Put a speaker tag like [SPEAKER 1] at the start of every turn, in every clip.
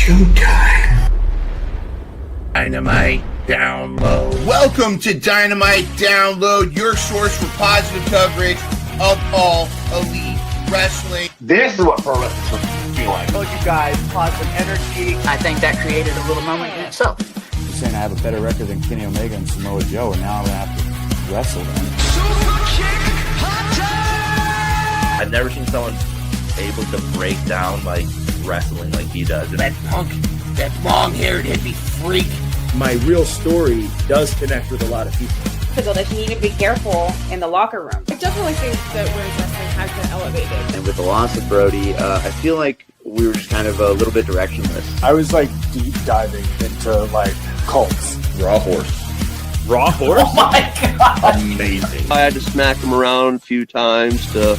[SPEAKER 1] showtime. Dynamite Download. Welcome to Dynamite Download, your source for positive coverage of all elite wrestling.
[SPEAKER 2] This is what pro wrestling feel like.
[SPEAKER 3] I told you guys, positive energy.
[SPEAKER 4] I think that created a little moment in itself.
[SPEAKER 5] You're saying I have a better record than Kenny Omega and Samoa Joe, and now I'm going to have to wrestle them.
[SPEAKER 6] Super kick, hot tag!
[SPEAKER 7] I've never seen someone able to break down like wrestling like he does.
[SPEAKER 1] That punk, that long-haired hippie freak.
[SPEAKER 8] My real story does connect with a lot of people.
[SPEAKER 9] That you need to be careful in the locker room.
[SPEAKER 10] I definitely think that women's wrestling has been elevated.
[SPEAKER 11] And with the loss of Brody, I feel like we were just kind of a little bit directionless.
[SPEAKER 12] I was like deep diving into like cults.
[SPEAKER 7] Raw horse.
[SPEAKER 8] Raw horse?
[SPEAKER 1] Oh my god!
[SPEAKER 7] Amazing.
[SPEAKER 13] I had to smack him around a few times to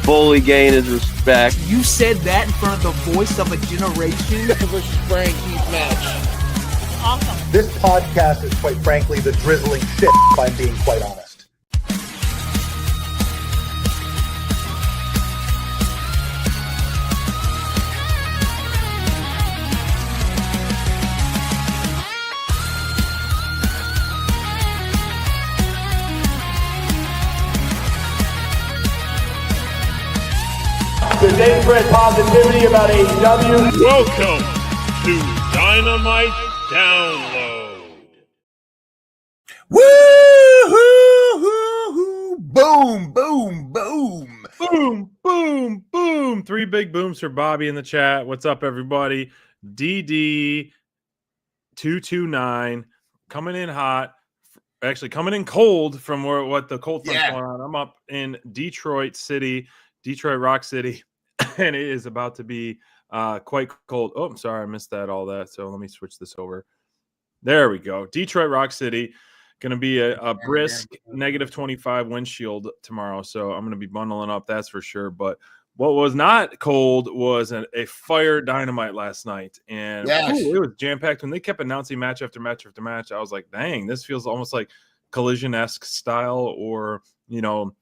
[SPEAKER 13] fully gain his respect.
[SPEAKER 3] You said that in front of the voice of a generation.
[SPEAKER 1] Versus Brian Keith match.
[SPEAKER 9] Awesome.
[SPEAKER 12] This podcast is quite frankly the drizzling shit, if I'm being quite honest.
[SPEAKER 2] The day spread positivity about AEW.
[SPEAKER 14] Welcome to Dynamite Download.
[SPEAKER 1] Woo-hoo-hoo-hoo. Boom, boom, boom.
[SPEAKER 8] Boom, boom, boom. 3 big booms for Bobby in the chat. What's up, everybody? DD229 coming in hot. Actually, coming in cold from what the cold front's going on. I'm up in Detroit Rock City, and it is about to be quite cold. Oh, I'm sorry, I missed all that. So let me switch this over. There we go. Detroit Rock City, going to be a brisk negative 25 windshield tomorrow. So I'm going to be bundling up, that's for sure. But what was not cold was a fire Dynamite last night. And it was jam-packed. When they kept announcing match after match after match, I was like, dang, this feels almost like Collision-esque style, or, you know,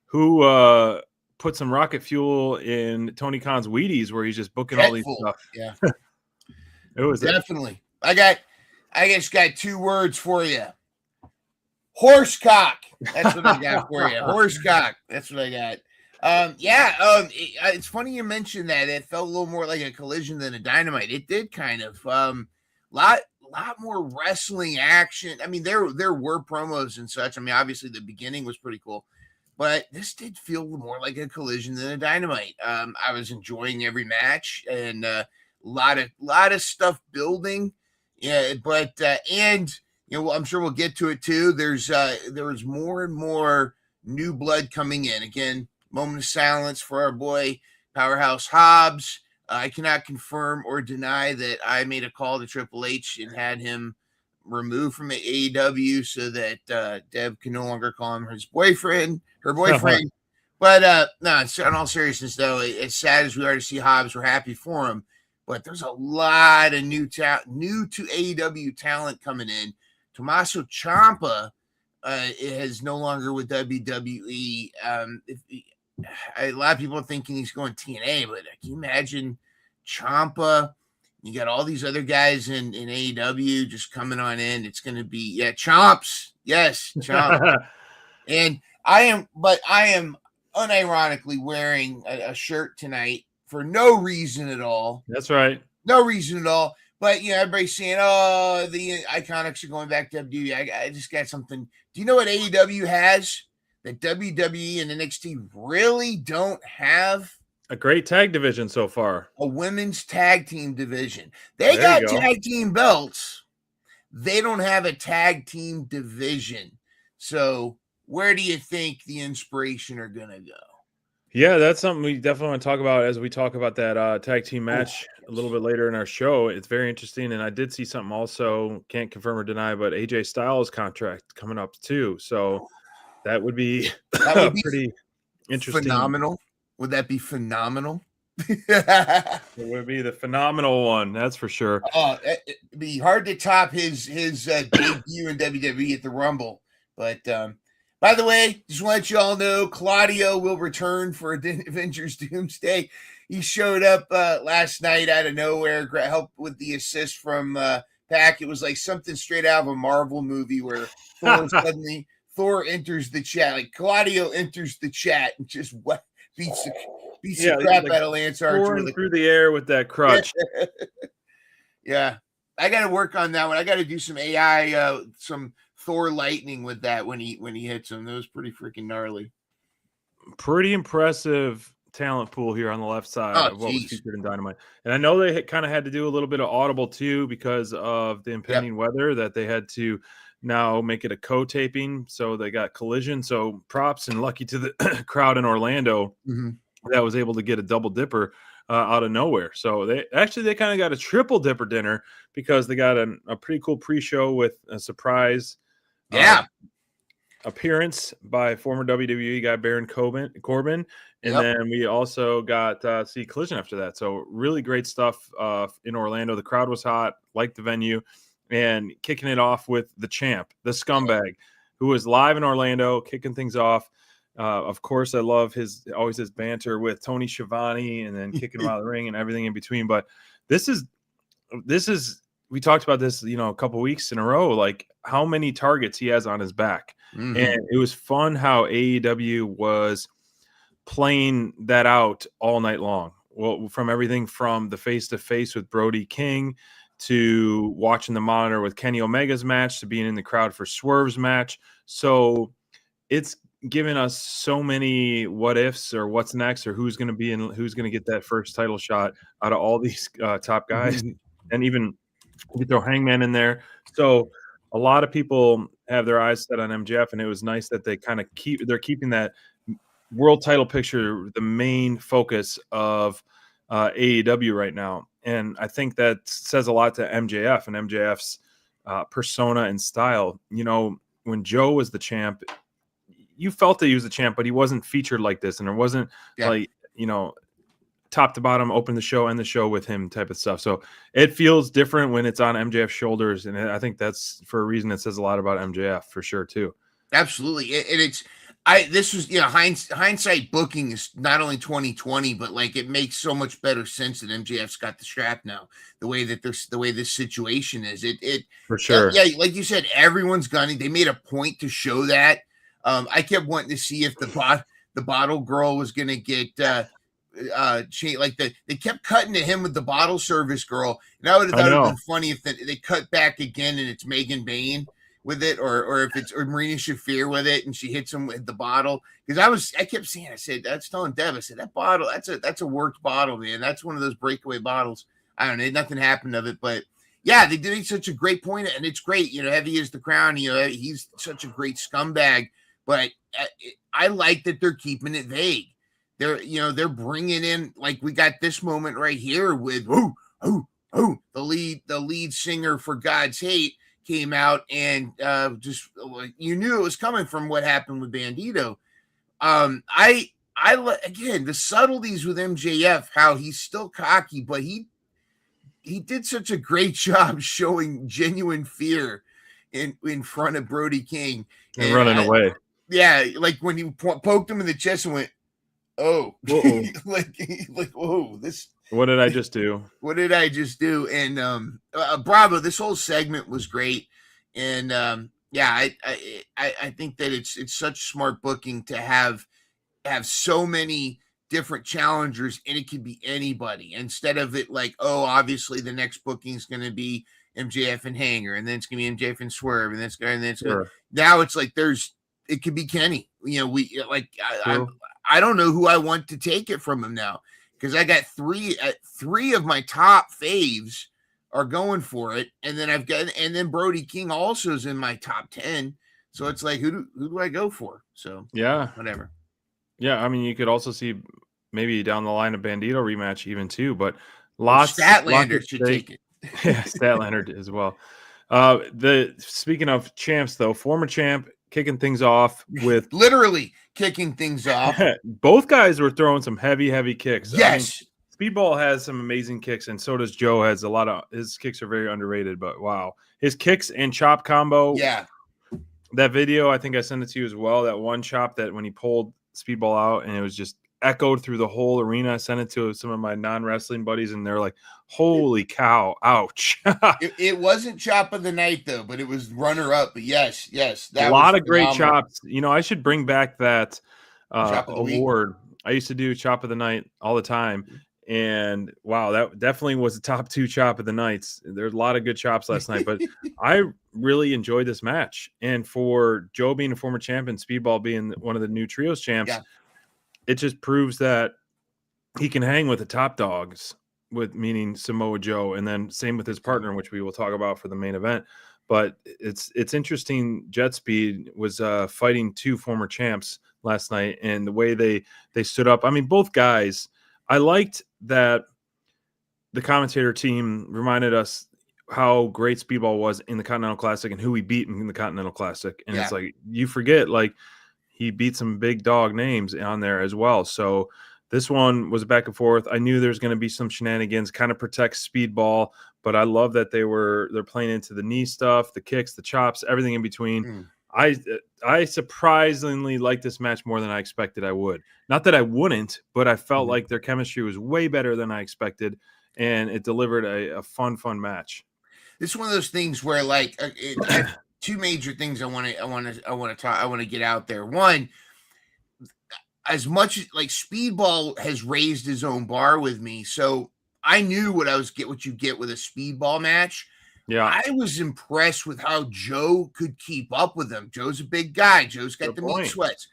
[SPEAKER 8] who put some rocket fuel in Tony Khan's Wheaties where he's just booking all these stuff.
[SPEAKER 1] Yeah.
[SPEAKER 8] It was
[SPEAKER 1] definitely. I just got 2 words for you. Horsecock. That's what I got for you. Horsecock. That's what I got. It's funny you mentioned that. It felt a little more like a Collision than a Dynamite. It did kind of. Lot more wrestling action. I mean, there were promos and such. I mean, obviously the beginning was pretty cool, but this did feel more like a Collision than a Dynamite. I was enjoying every match, and lot of stuff building. Yeah, but and you know, I'm sure we'll get to it too. There was more and more new blood coming in. Again, moment of silence for our boy Powerhouse Hobbs. I cannot confirm or deny that I made a call to Triple H and had him removed from AEW so that Deb can no longer call him her boyfriend. But no, in all seriousness, though, as sad as we are to see Hobbs, we're happy for him. But there's a lot of new to AEW talent coming in. Tommaso Ciampa is no longer with WWE. A lot of people are thinking he's going TNA, but can you imagine Ciampa? You got all these other guys in AEW just coming on in. It's going to be, Chomps. Yes, Chomp. And I am unironically wearing a shirt tonight for no reason at all.
[SPEAKER 8] That's right.
[SPEAKER 1] No reason at all. But, you know, everybody's saying, oh, the Iconics are going back to WWE. I just got something. Do you know what AEW has that WWE and NXT really don't have?
[SPEAKER 8] A great tag division so far.
[SPEAKER 1] A women's tag team division. They got tag team belts. They don't have a tag team division. So where do you think the inspiration are going to go?
[SPEAKER 8] Yeah, that's something we definitely want to talk about as we talk about that tag team match a little bit later in our show. It's very interesting. And I did see something also, can't confirm or deny, but AJ Styles contract coming up too. So that would be pretty interesting.
[SPEAKER 1] Phenomenal. Would that be phenomenal?
[SPEAKER 8] It would be the phenomenal one, that's for sure.
[SPEAKER 1] It'd be hard to top his debut in WWE at the Rumble. But by the way, just want to let you all know, Claudio will return for Avengers Doomsday. he showed up last night out of nowhere, helped with the assist from Pac. It was like something straight out of a Marvel movie where Thor enters the chat, like Claudio enters the chat and just beats the crap out of Lance Archer
[SPEAKER 8] through the air with that crutch.
[SPEAKER 1] Yeah, I got to work on that one. I got to do some AI, some Thor lightning with that when he hits him. That was pretty freaking gnarly.
[SPEAKER 8] Pretty impressive talent pool here on the left side of what was featured in Dynamite. And I know they kind of had to do a little bit of audible too because of the impending weather, that they had to now make it a co-taping. So they got Collision. So props and lucky to the crowd in Orlando that was able to get a double dipper out of nowhere. So they kind of got a triple dipper dinner because they got a pretty cool pre-show with a surprise appearance by former WWE guy Baron Corbin. And then we also got see Collision after that. So really great stuff in Orlando. The crowd was hot, liked the venue, and kicking it off with the champ, the scumbag, who was live in Orlando, kicking things off. Of course, I love his banter with Tony Schiavone and then kicking him out of the ring and everything in between. But this is we talked about this, a couple weeks in a row, like how many targets he has on his back. And it was fun how AEW was playing that out all night long. Well, from everything from the face-to-face with Brody King to watching the monitor with Kenny Omega's match to being in the crowd for Swerve's match. So it's given us so many what ifs or what's next or who's going to be in, who's going to get that first title shot out of all these top guys. And even you throw Hangman in there. So a lot of people have their eyes set on MJF, and it was nice that they kind of they're keeping that world title picture the main focus of AEW right now. And I think that says a lot to MJF and MJF's persona and style. When Joe was the champ, you felt that he was the champ, but he wasn't featured like this. And there wasn't top to bottom, open the show, end the show with him type of stuff. So it feels different when it's on MJF's shoulders. And I think that's for a reason. It says a lot about MJF for sure too.
[SPEAKER 1] Absolutely. This was, hindsight booking is not only 2020, but like it makes so much better sense that MJF's got the strap now, the way this situation is. It
[SPEAKER 8] for sure.
[SPEAKER 1] Yeah. Like you said, everyone's gunning. They made a point to show that. I kept wanting to see if the bottle girl was going to get, they kept cutting to him with the bottle service girl. And I would have thought it would have been funny if they cut back again and it's Megan Bain with it, or if it's Marina Shafir with it and she hits him with the bottle. Because I kept saying, I said, that's telling Dev, I said, that bottle, that's a worked bottle, man. That's one of those breakaway bottles. I don't know, nothing happened of it, but yeah, they did such a great point, and it's great. Heavy is the crown. He's such a great scumbag, but I like that they're keeping it vague. They're bringing in, like we got this moment right here with the lead singer for God's Hate came out and just you knew it was coming from what happened with Bandito. I again, the subtleties with MJF, how he's still cocky, but he did such a great job showing genuine fear in front of Brody King
[SPEAKER 8] and running away.
[SPEAKER 1] Yeah, like when he poked him in the chest and went, "Oh, like whoa, this." What did I just do? What did I just do? And bravo! This whole segment was great, and I think that it's such smart booking to have so many different challengers, and it could be anybody instead of it like, oh, obviously the next booking is going to be MJF and Hanger, and then it's going to be MJF and Swerve, and now it's like it could be Kenny. I don't know who I want to take it from him now. Because I got three of my top faves are going for it, and then Brody King also is in my top 10. So it's like, who do I go for? So
[SPEAKER 8] yeah,
[SPEAKER 1] whatever.
[SPEAKER 8] Yeah, I mean, you could also see maybe down the line a Bandito rematch even too, but
[SPEAKER 1] Statlander should take it.
[SPEAKER 8] Yeah, Statlander as well. Speaking of champs though, former champ kicking things off with
[SPEAKER 1] literally kicking things off.
[SPEAKER 8] Both guys were throwing some heavy kicks.
[SPEAKER 1] Yes.
[SPEAKER 8] Speedball has some amazing kicks, and so does Joe. Has a lot of his kicks are very underrated, but wow, his kicks and chop combo.
[SPEAKER 1] Yeah.
[SPEAKER 8] That video, I think I sent it to you as well. That one chop that when he pulled Speedball out, and it was just echoed through the whole arena. I sent it to some of my non-wrestling buddies, and they're like, holy cow, ouch.
[SPEAKER 1] It wasn't chop of the night though, but it was runner up. But yes, that
[SPEAKER 8] a lot
[SPEAKER 1] was
[SPEAKER 8] of great
[SPEAKER 1] phenomenal.
[SPEAKER 8] chops. I should bring back that
[SPEAKER 1] Chop of the week.
[SPEAKER 8] award. I used to do chop of the night all the time. And wow, that definitely was the top 2 chop of the nights. There's a lot of good chops last night, but I really enjoyed this match. And for Joe being a former champion, Speedball being one of the new trios champs, it just proves that he can hang with the top dogs, with meaning Samoa Joe, and then same with his partner, which we will talk about for the main event. But it's interesting. Jet Speed was fighting 2 former champs last night, and the way they stood up. I mean, both guys. I liked that the commentator team reminded us how great Speedball was in the Continental Classic and who he beat in the Continental Classic. And it's like, you forget, like, he beat some big dog names on there as well. So this one was back and forth. I knew there's going to be some shenanigans, kind of protect Speedball, but I love that they're playing into the knee stuff, the kicks, the chops, everything in between. I surprisingly like this match more than I expected I would. Not that I wouldn't, but I felt like their chemistry was way better than I expected, and it delivered a fun match.
[SPEAKER 1] This is one of those things where, like, I have 2 major things I want to get out there. One, as much as, like, Speedball has raised his own bar with me, so I knew what you get with a Speedball match.
[SPEAKER 8] Yeah,
[SPEAKER 1] I was impressed with how Joe could keep up with him. Joe's a big guy. Joe's got the meat sweats.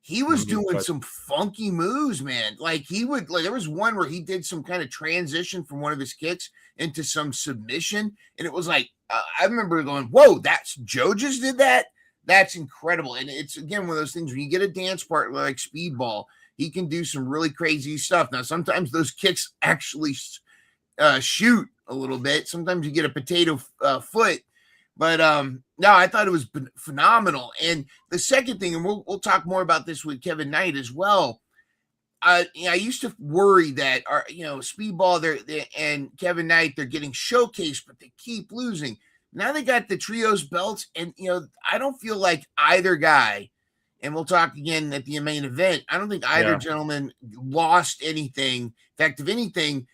[SPEAKER 1] He was doing some funky moves, man. Like, there was one where he did some kind of transition from one of his kicks into some submission, and it was like, I remember going, "Whoa, that's Joe just did that." That's incredible. And it's, again, one of those things when you get a dance partner like Speedball, he can do some really crazy stuff. Now, sometimes those kicks actually shoot a little bit. Sometimes you get a potato foot, but no, I thought it was phenomenal. And the second thing, and we'll talk more about this with Kevin Knight as well. I used to worry that Speedball and Kevin Knight, they're getting showcased, but they keep losing. Now they got the trios belts, and I don't feel like either guy, and we'll talk again at the main event, I don't think either gentleman lost anything. In fact, if anything,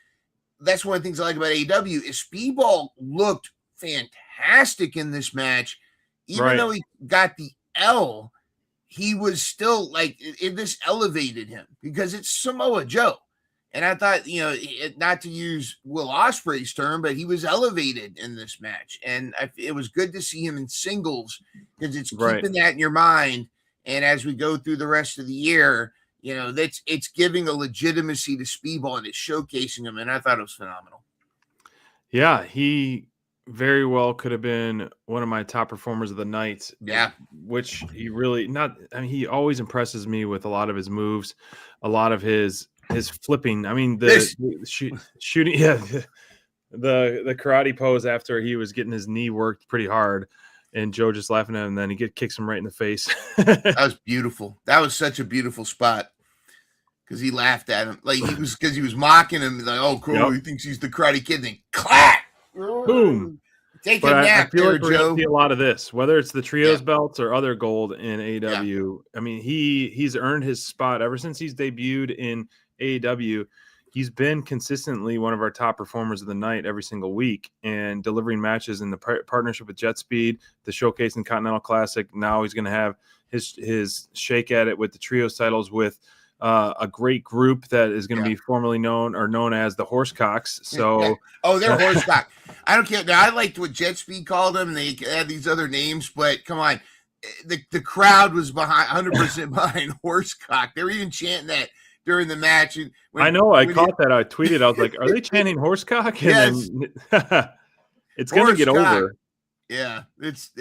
[SPEAKER 1] that's one of the things I like about AEW is Speedball looked fantastic in this match. Even though he got the L, he was still like, this elevated him because it's Samoa Joe. And I thought, not to use Will Ospreay's term, but he was elevated in this match. And it was good to see him in singles because it's keeping that in your mind. And as we go through the rest of the year, it's giving a legitimacy to Speedball and it's showcasing him. And I thought it was phenomenal.
[SPEAKER 8] Yeah, he very well could have been one of my top performers of the night.
[SPEAKER 1] Yeah.
[SPEAKER 8] Which he really he always impresses me with a lot of his moves, a lot of his flipping. I mean, shooting, the karate pose after he was getting his knee worked pretty hard, and Joe just laughing at him, and then he kicks him right in the face.
[SPEAKER 1] That was beautiful. That was such a beautiful spot because he laughed at him because he was mocking him. Like, oh, cool, he thinks he's the Karate Kid. Then clap,
[SPEAKER 8] boom.
[SPEAKER 1] Take a nap,
[SPEAKER 8] I feel like we're
[SPEAKER 1] Joe.
[SPEAKER 8] gonna see a lot of this, whether it's the trios belts or other gold in AEW. I mean, he's earned his spot ever since he's debuted in AEW. He's been consistently one of our top performers of the night every single week and delivering matches in the partnership with Jet Speed, the Showcase and Continental Classic. Now he's going to have his shake at it with the trios titles with a great group that is going to be formerly known as the Horsecocks. So,
[SPEAKER 1] they're Horsecock. I don't care. Now, I liked what Jet Speed called them. They had these other names, but come on, the crowd was 100% behind Horsecock. They were even chanting that during the match.
[SPEAKER 8] I know. I caught that. I tweeted. I was like, "Are they chanting Horsecock?"
[SPEAKER 1] Yes.
[SPEAKER 8] Then, it's going to get over.
[SPEAKER 1] Yeah, it's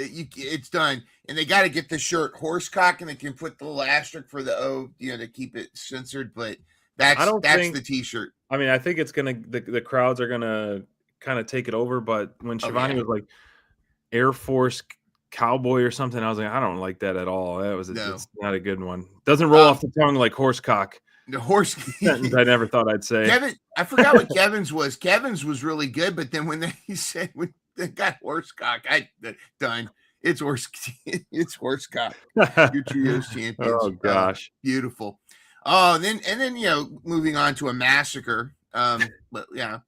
[SPEAKER 1] done, and they got to get the shirt Horsecock, and they can put the little asterisk for the O, to keep it censored. But that's the T-shirt.
[SPEAKER 8] I mean, I think it's gonna the crowds are gonna kind of take it over. But when Shivani was like Air Force Cowboy or something, I was like, I don't like that at all. It's not a good one. Doesn't roll off the tongue like Horsecock.
[SPEAKER 1] The horse
[SPEAKER 8] sentence I never thought I'd say.
[SPEAKER 1] Kevin, I forgot what Kevin's was. Kevin's was really good, but then when they got Horsecock, done. It's Horsecock. Your trios champions.
[SPEAKER 8] Oh gosh,
[SPEAKER 1] beautiful. Oh, and then moving on to a massacre. But yeah,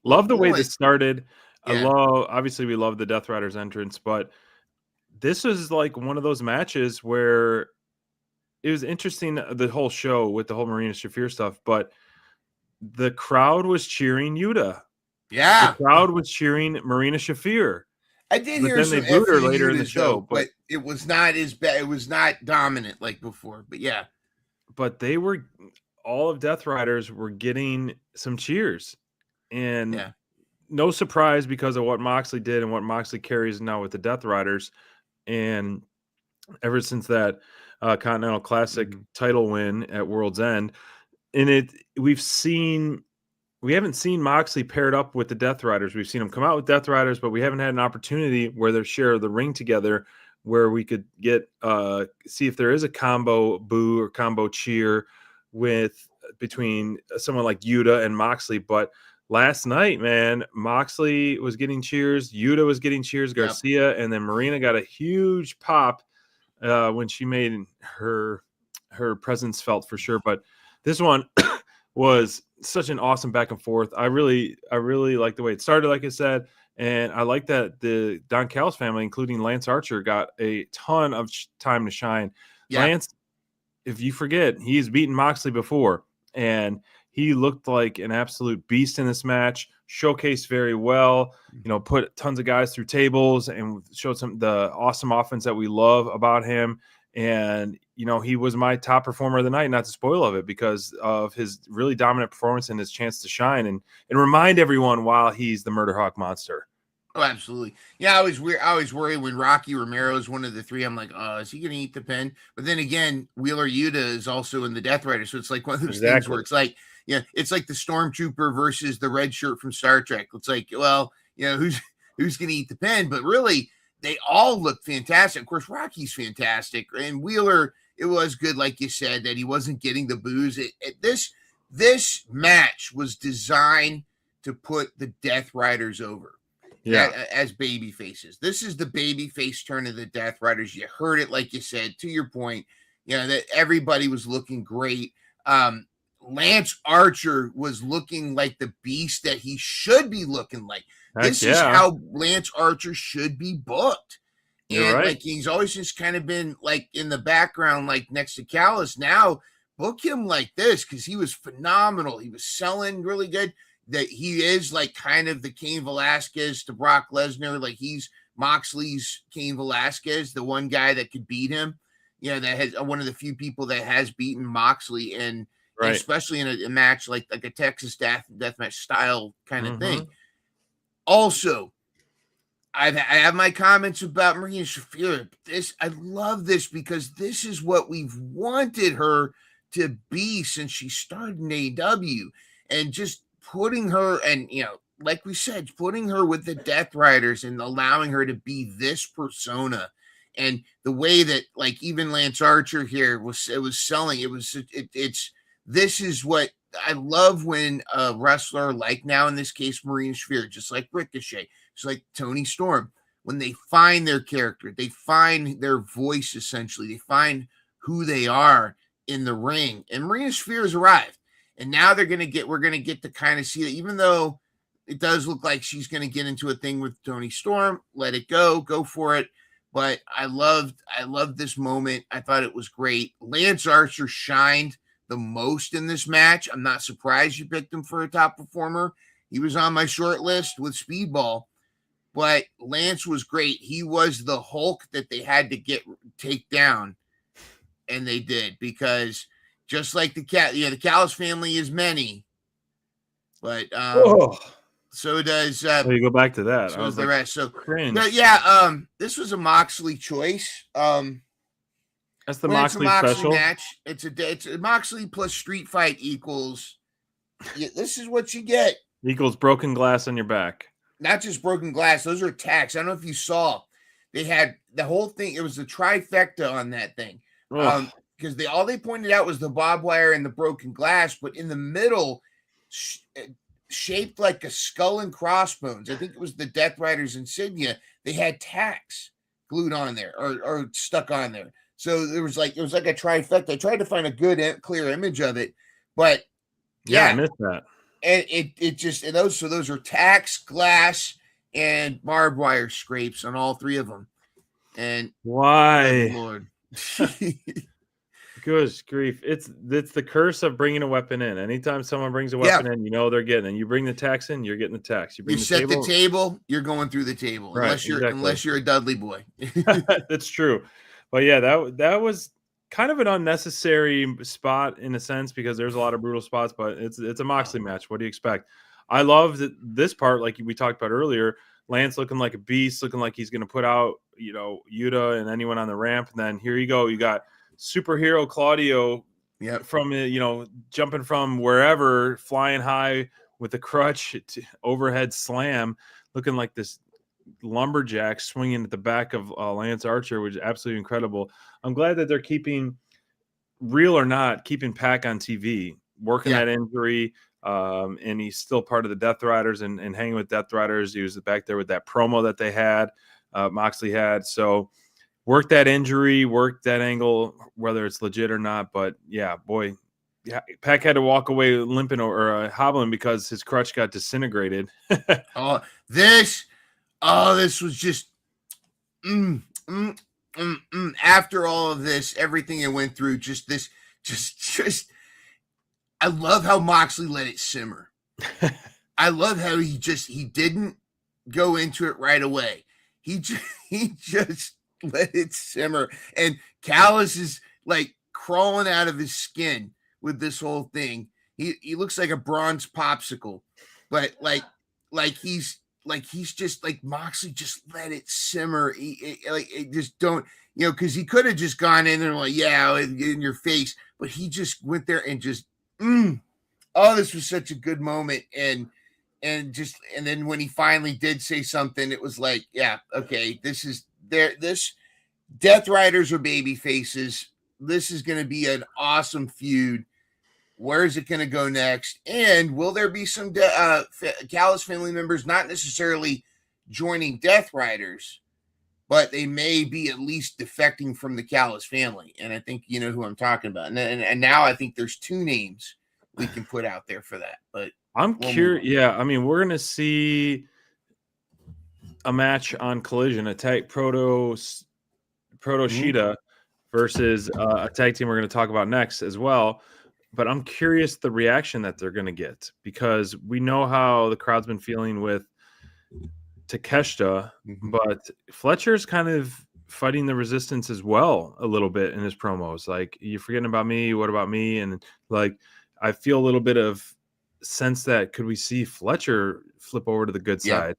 [SPEAKER 8] love the way
[SPEAKER 1] Boy.
[SPEAKER 8] this started.
[SPEAKER 1] Yeah.
[SPEAKER 8] Obviously we love the Death Riders entrance, but this was like one of those matches where it was interesting, the whole show with the whole Marina Shafir stuff, but the crowd was cheering Yuta.
[SPEAKER 1] Yeah.
[SPEAKER 8] The crowd was cheering Marina Shafir.
[SPEAKER 1] I did
[SPEAKER 8] But
[SPEAKER 1] hear
[SPEAKER 8] then
[SPEAKER 1] some
[SPEAKER 8] they booed her
[SPEAKER 1] FU
[SPEAKER 8] later in the
[SPEAKER 1] Yutas,
[SPEAKER 8] show,
[SPEAKER 1] though, but it was not as bad. It was not dominant like before. But yeah.
[SPEAKER 8] But they were, all of Death Riders were getting some cheers. And no surprise because of what Moxley did and what Moxley carries now with the Death Riders. And ever since that Continental Classic title win at World's End, and we haven't seen Moxley paired up with the Death Riders. We've seen him come out with Death Riders, but we haven't had an opportunity where they share the ring together, where we could get see if there is a combo boo or combo cheer between someone like Yuta and Moxley. But last night, man, Moxley was getting cheers, Yuta was getting cheers, Garcia, and then Marina got a huge pop when she made her presence felt for sure. But this one was such an awesome back and forth. I really like the way it started, like I said, and I like that the Don Callis family, including Lance Archer, got a ton of time to shine. Yeah. Lance, if you forget, he's beaten Moxley before, and he looked like an absolute beast in this match, showcased very well, put tons of guys through tables and showed the awesome offense that we love about him. And, he was my top performer of the night, not to spoil of it, because of his really dominant performance and his chance to shine and remind everyone while he's the Murder Hawk Monster.
[SPEAKER 1] Oh, absolutely. Yeah, I was worried when Rocky Romero is one of the three. I'm like, oh, is he going to eat the pin? But then again, Wheeler Yuta is also in the Death Rider. So it's like one of those things where it's like, it's like the Stormtrooper versus the red shirt from Star Trek. It's like, well, who's going to eat the pin? But really, they all look fantastic. Of course, Rocky's fantastic. And Wheeler, it was good, like you said, that he wasn't getting the boos. This match was designed to put the Death Riders over. As baby faces. This is the baby face turn of the Death Riders. You heard it, like you said, to your point, that everybody was looking great. Lance Archer was looking like the beast that he should be looking like. This is how Lance Archer should be booked. And like he's always just kind of been like in the background, like next to Callis. Now book him like this because he was phenomenal. He was selling really good. That he is like kind of the Cain Velasquez to Brock Lesnar. Like he's Moxley's Cain Velasquez, the one guy that could beat him. That has one of the few people that has beaten Moxley, and especially in a match like a Texas deathmatch style kind of thing. Also, I have my comments about Marina Shafir. I love this because this is what we've wanted her to be since she started in AEW, and just putting her, and like we said, putting her with the Death Riders and allowing her to be this persona, and the way that like even Lance Archer here was selling. This is what I love when a wrestler, like now in this case Marina Shafir, just like Ricochet, just like Tony Storm, when they find their character, they find their voice, essentially they find who they are in the ring, and Marina Shafir has arrived. And now we're going to get to kind of see that, even though it does look like she's going to get into a thing with Tony Storm, let it go for it. But I loved this moment. I thought it was great. Lance Archer shined the most in this match. I'm not surprised you picked him for a top performer. He was on my short list with Speedball, but Lance was great. He was the Hulk that they had to take down, and they did, because just like the Callis family is many, but so does
[SPEAKER 8] you go back to that.
[SPEAKER 1] So does the rest. So
[SPEAKER 8] cringe.
[SPEAKER 1] This was a Moxley choice.
[SPEAKER 8] That's the Moxley special
[SPEAKER 1] match. It's a Moxley plus Street Fight equals. This is what you get.
[SPEAKER 8] Equals broken glass on your back.
[SPEAKER 1] Not just broken glass. Those are attacks. I don't know if you saw. They had the whole thing. It was a trifecta on that thing. Because all they pointed out was the barbed wire and the broken glass, but in the middle, shaped like a skull and crossbones. I think it was the Death Riders insignia. They had tacks glued on there or stuck on there. So it was like a trifecta. I tried to find a good, clear image of it, but
[SPEAKER 8] I missed that.
[SPEAKER 1] And it just, and those are tacks, glass, and barbed wire scrapes on all three of them. And
[SPEAKER 8] why,
[SPEAKER 1] good Lord,
[SPEAKER 8] good grief! It's the curse of bringing a weapon in. Anytime someone brings a weapon in, you know they're getting. And you bring the tax in, you're getting the tax. You
[SPEAKER 1] set the table, you're going through the table,
[SPEAKER 8] right,
[SPEAKER 1] unless you're a Dudley boy.
[SPEAKER 8] That's true. But yeah, that was kind of an unnecessary spot in a sense because there's a lot of brutal spots, but it's a Moxley match. What do you expect? I love this part, like we talked about earlier. Lance looking like a beast, looking like he's going to put out, Yuta and anyone on the ramp. And then here you go. You got superhero Claudio from, jumping from wherever, flying high with a crutch, overhead slam, looking like this lumberjack swinging at the back of Lance Archer, which is absolutely incredible. I'm glad that they're keeping, real or not, keeping Pac on TV, working that injury. And he's still part of the Death Riders and hanging with Death Riders. He was back there with that promo that they had, Moxley had. So work that injury, work that angle, whether it's legit or not. But Pac had to walk away limping or hobbling because his crutch got disintegrated.
[SPEAKER 1] This was just after all of this, everything it went through, just I love how Moxley let it simmer. I love how he didn't go into it right away. He just let it simmer. And Callis is like crawling out of his skin with this whole thing. He looks like a bronze popsicle, but like he's just like Moxley just let it simmer. It just don't, because he could have just gone in there like, in your face, but he just went there and just, this was such a good moment. And then when he finally did say something, it was like, okay, this Death Riders are baby faces. This is going to be an awesome feud. Where is it going to go next? And will there be some Callis family members not necessarily joining Death Riders, but they may be at least defecting from the Callis family? And I think you know who I'm talking about. And now I think there's two names we can put out there for that. But
[SPEAKER 8] I'm curious. Yeah, I mean, we're going to see a match on Collision, a tag Proto Shida versus a tag team we're going to talk about next as well. But I'm curious the reaction that they're going to get, because we know how the crowd's been feeling with Takeshita, but Fletcher's kind of fighting the resistance as well a little bit in his promos. Like, you're forgetting about me. What about me? And like, I feel a little bit of sense that could we see Fletcher flip over to the good side?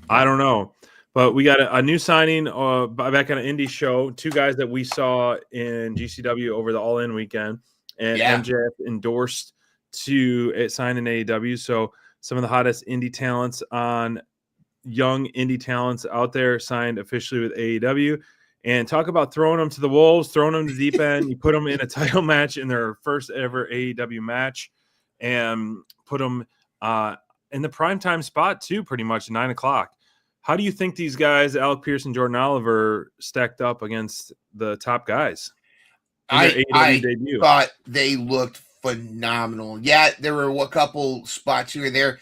[SPEAKER 8] I don't know. But we got a new signing back on an indie show. Two guys that we saw in GCW over the All In weekend. And MJF endorsed to sign in AEW. So some of the hottest indie talents young indie talents out there signed officially with AEW. And talk about throwing them to the wolves, throwing them to the deep end. You put them in a title match in their first ever AEW match and put them in the primetime spot too, pretty much 9 o'clock. How do you think these guys, Alec Pierce and Jordan Oliver, stacked up against the top guys?
[SPEAKER 1] I thought they looked phenomenal. Yeah, there were a couple spots here and there.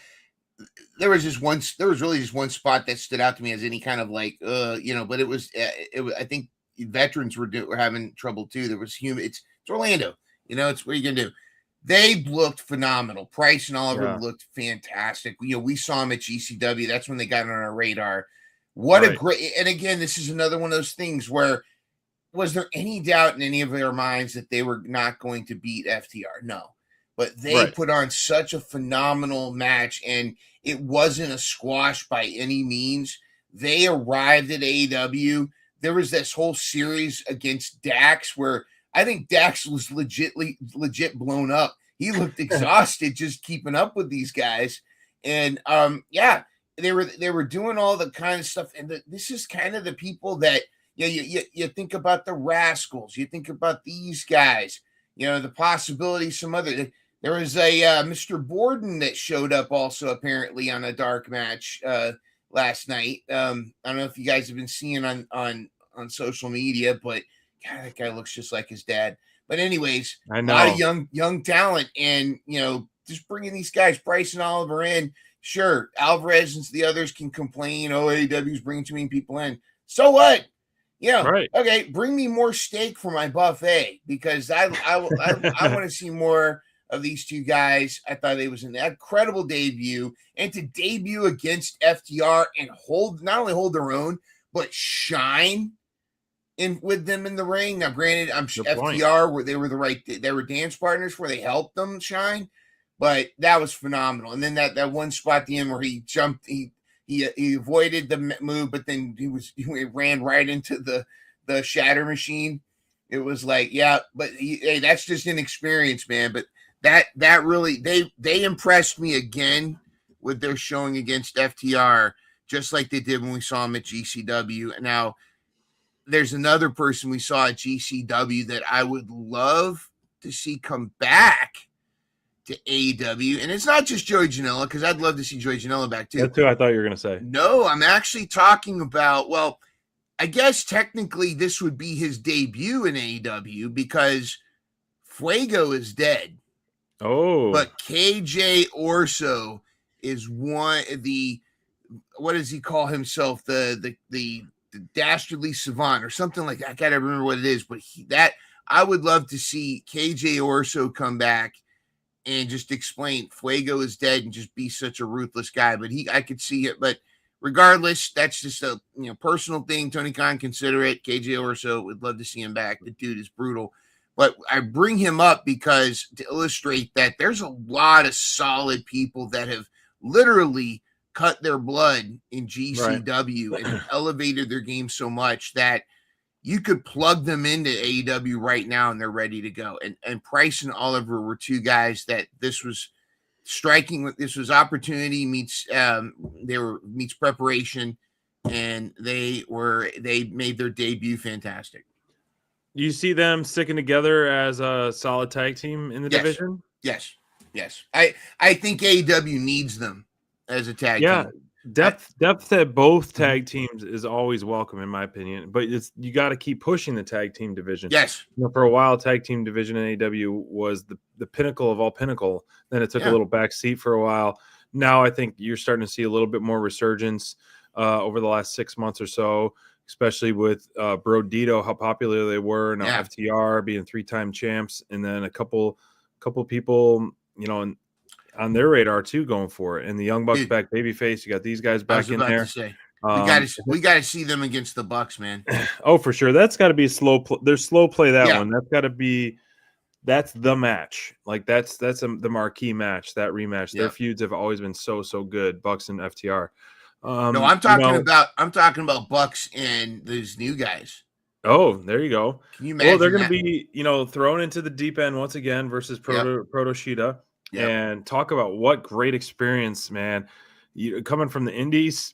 [SPEAKER 1] There was really just one spot that stood out to me as any kind of like, but it was I think veterans were having trouble too. There was it's Orlando, it's what are you going to do? They looked phenomenal. Price and Oliver looked fantastic. We saw them at GCW. That's when they got on our radar. What a great, and again, this is another one of those things where, was there any doubt in any of their minds that they were not going to beat FTR? No. But they put on such a phenomenal match, and it wasn't a squash by any means. They arrived at AEW. There was this whole series against Dax where I think Dax was legit blown up. He looked exhausted just keeping up with these guys. And they were doing all the kind of stuff. And this is kind of the people that, you think about the Rascals, you think about these guys, the possibility some other. There was a Mr. Borden that showed up also apparently on a dark match last night. I don't know if you guys have been seeing on social media, but God, that guy looks just like his dad. But anyways,
[SPEAKER 8] I
[SPEAKER 1] a lot
[SPEAKER 8] know.
[SPEAKER 1] of young talent, and just bringing these guys, Price and Oliver in. Sure, Alvarez and the others can complain. Oh, AEW's bringing too many people in. So what?
[SPEAKER 8] Right.
[SPEAKER 1] Okay, bring me more steak for my buffet because I want to see more of these two guys. I thought it was an incredible debut, and to debut against FTR and not only hold their own, but shine in with them in the ring. Now, granted, I'm sure FTR where they were dance partners where they helped them shine, but that was phenomenal. And then that one spot at the end where he jumped, he avoided the move, but then he ran right into the shatter machine. It was like, yeah, but hey, that's just inexperience, man. But that really they impressed me again with their showing against FTR, just like they did when we saw them at GCW. Now, there's another person we saw at GCW that I would love to see come back to AEW, and it's not just Joey Janela, because I'd love to see Joey Janela back too.
[SPEAKER 8] That's who I thought you were going to say.
[SPEAKER 1] No, I'm actually talking about, well, I guess technically this would be his debut in AEW because Fuego is dead.
[SPEAKER 8] Oh.
[SPEAKER 1] But KJ Orso is what does he call himself? The dastardly savant or something like that. I gotta remember what it is, but I would love to see KJ Orso come back and just explain Fuego is dead and just be such a ruthless guy. But I could see it. But regardless, that's just a personal thing. Tony Khan, consider it. KJ Orso, would love to see him back. The dude is brutal. But I bring him up because to illustrate that there's a lot of solid people that have literally cut their blood in GCW and elevated their game so much that you could plug them into AEW right now and they're ready to go. And Price and Oliver were two guys that this was striking. This was opportunity meets preparation, and they made their debut fantastic.
[SPEAKER 8] You see them sticking together as a solid tag team in the division?
[SPEAKER 1] Yes. I think AEW needs them as a tag team.
[SPEAKER 8] Depth at both tag teams is always welcome, in my opinion. But you got to keep pushing the tag team division.
[SPEAKER 1] Yes.
[SPEAKER 8] For a while, tag team division in AEW was the pinnacle of all pinnacle. Then it took a little back seat for a while. Now I think you're starting to see a little bit more resurgence over the last 6 months or so, especially with Brodito, how popular they were. Now FTR being 3-time champs, and then a couple people, on their radar too, going for it. And the Young Bucks back babyface. You got these guys back in there.
[SPEAKER 1] We got to see them against the Bucks, man.
[SPEAKER 8] Oh, for sure. That's got to be slow. There's slow play one. That's got to be. That's the match. Like that's the marquee match. That rematch. Their feuds have always been so good. Bucks and FTR.
[SPEAKER 1] No, I'm talking about Bucks and these new guys.
[SPEAKER 8] Oh, there you go.
[SPEAKER 1] Can you imagine?
[SPEAKER 8] Well, they're going to be, thrown into the deep end once again versus Proto Shida. Yep. And talk about what great experience, man. Coming from the indies,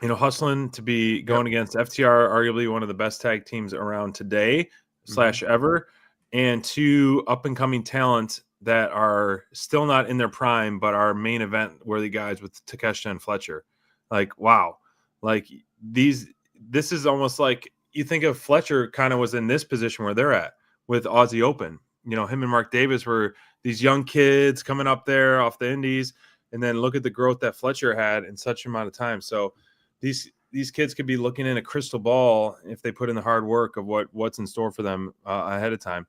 [SPEAKER 8] hustling to be going against FTR, arguably one of the best tag teams around today / ever, and two up-and-coming talent that are still not in their prime, but are main event worthy guys with Takeshita and Fletcher. Like, wow. Like, this is almost like you think of Fletcher kind of was in this position where they're at with Aussie Open. Him and Mark Davis were these young kids coming up there off the indies, and then look at the growth that Fletcher had in such an amount of time. So these kids could be looking in a crystal ball if they put in the hard work of what's in store for them ahead of time.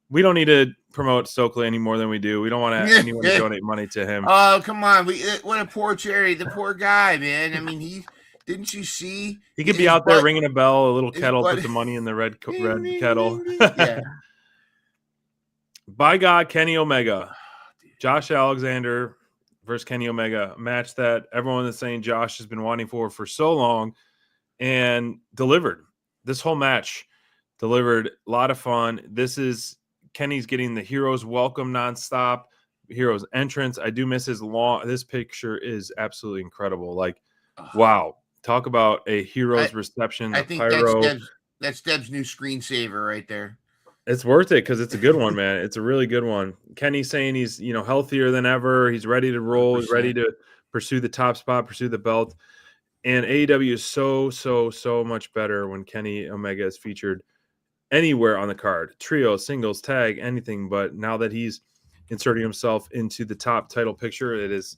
[SPEAKER 8] We don't need to promote Stokely any more than we do. We don't want anyone to donate money to him.
[SPEAKER 1] Oh, come on. What a poor charity. The poor guy, man. I mean, didn't you see?
[SPEAKER 8] He could be out there ringing a bell, a little kettle, put the money in the red kettle.
[SPEAKER 1] Yeah.
[SPEAKER 8] By God, Kenny Omega, Josh Alexander versus Kenny Omega, a match that everyone is saying Josh has been wanting for so long, and delivered. This whole match delivered. A lot of fun. Kenny's getting the Heroes welcome nonstop, Heroes entrance. I do miss this picture is absolutely incredible. Like, wow. Talk about a Heroes reception.
[SPEAKER 1] I think that's Deb's new screensaver right there.
[SPEAKER 8] It's worth it because it's a good one, man. It's a really good one. Kenny's saying he's, healthier than ever. He's ready to roll. 100%. He's ready to pursue the top spot, pursue the belt. And AEW is so much better when Kenny Omega is featured anywhere on the card, trio, singles, tag, anything. But now that he's inserting himself into the top title picture, it's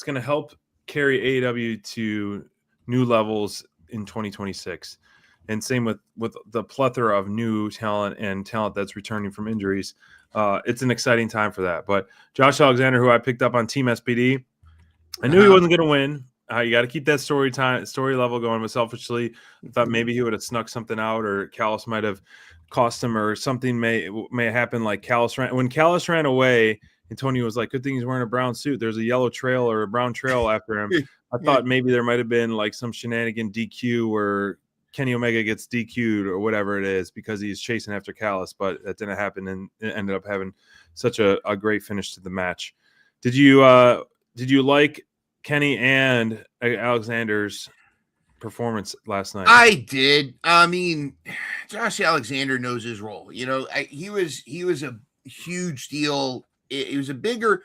[SPEAKER 8] going to help carry AEW to new levels in 2026. And same with the plethora of new talent and talent that's returning from injuries. It's an exciting time for that. But Josh Alexander, who I picked up on Team SPD, I knew he wasn't going to win. You got to keep that story level going. But selfishly, I thought maybe he would have snuck something out, or Callis might have cost him, or something may happen. Like when Callis ran away, and Tony was like, "Good thing he's wearing a brown suit. There's a yellow trail or a brown trail after him." I thought maybe there might have been like some shenanigan DQ where Kenny Omega gets DQ'd or whatever it is because he's chasing after Callis, but that didn't happen, and it ended up having such a great finish to the match. Did you like Kenny and Alexander's performance last night?
[SPEAKER 1] I did. I mean, Josh Alexander knows his role. You know, he was a huge deal. It was a bigger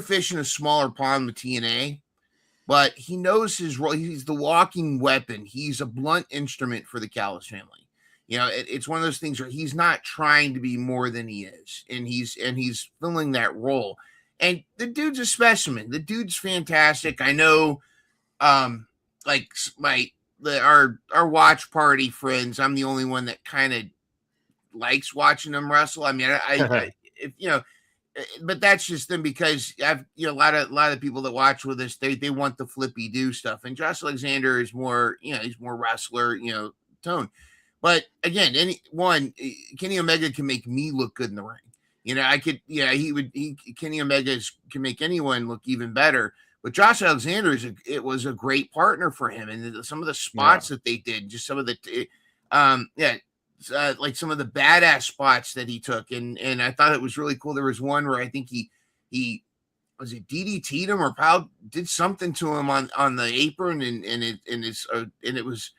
[SPEAKER 1] fish in a smaller pond with TNA, but he knows his role. He's the walking weapon. He's a blunt instrument for the Callis family. You know, it's one of those things where he's not trying to be more than he is, and he's filling that role. And the dude's a specimen. The dude's fantastic. I know, like our watch party friends, I'm the only one that kind of likes watching them wrestle. I mean, I if you know, but that's just them because I've a lot of people that watch with us, they want the flippy do stuff, and Josh Alexander is more, he's more wrestler, tone. But again, Kenny Omega can make me look good in the ring. Kenny Omega can make anyone look even better. But Josh Alexander was a great partner for him, and some of the spots that they did, just some of the, like some of the badass spots that he took, and I thought it was really cool. There was one where I think he was it DDT'd him or Powell did something to him on the apron, and it was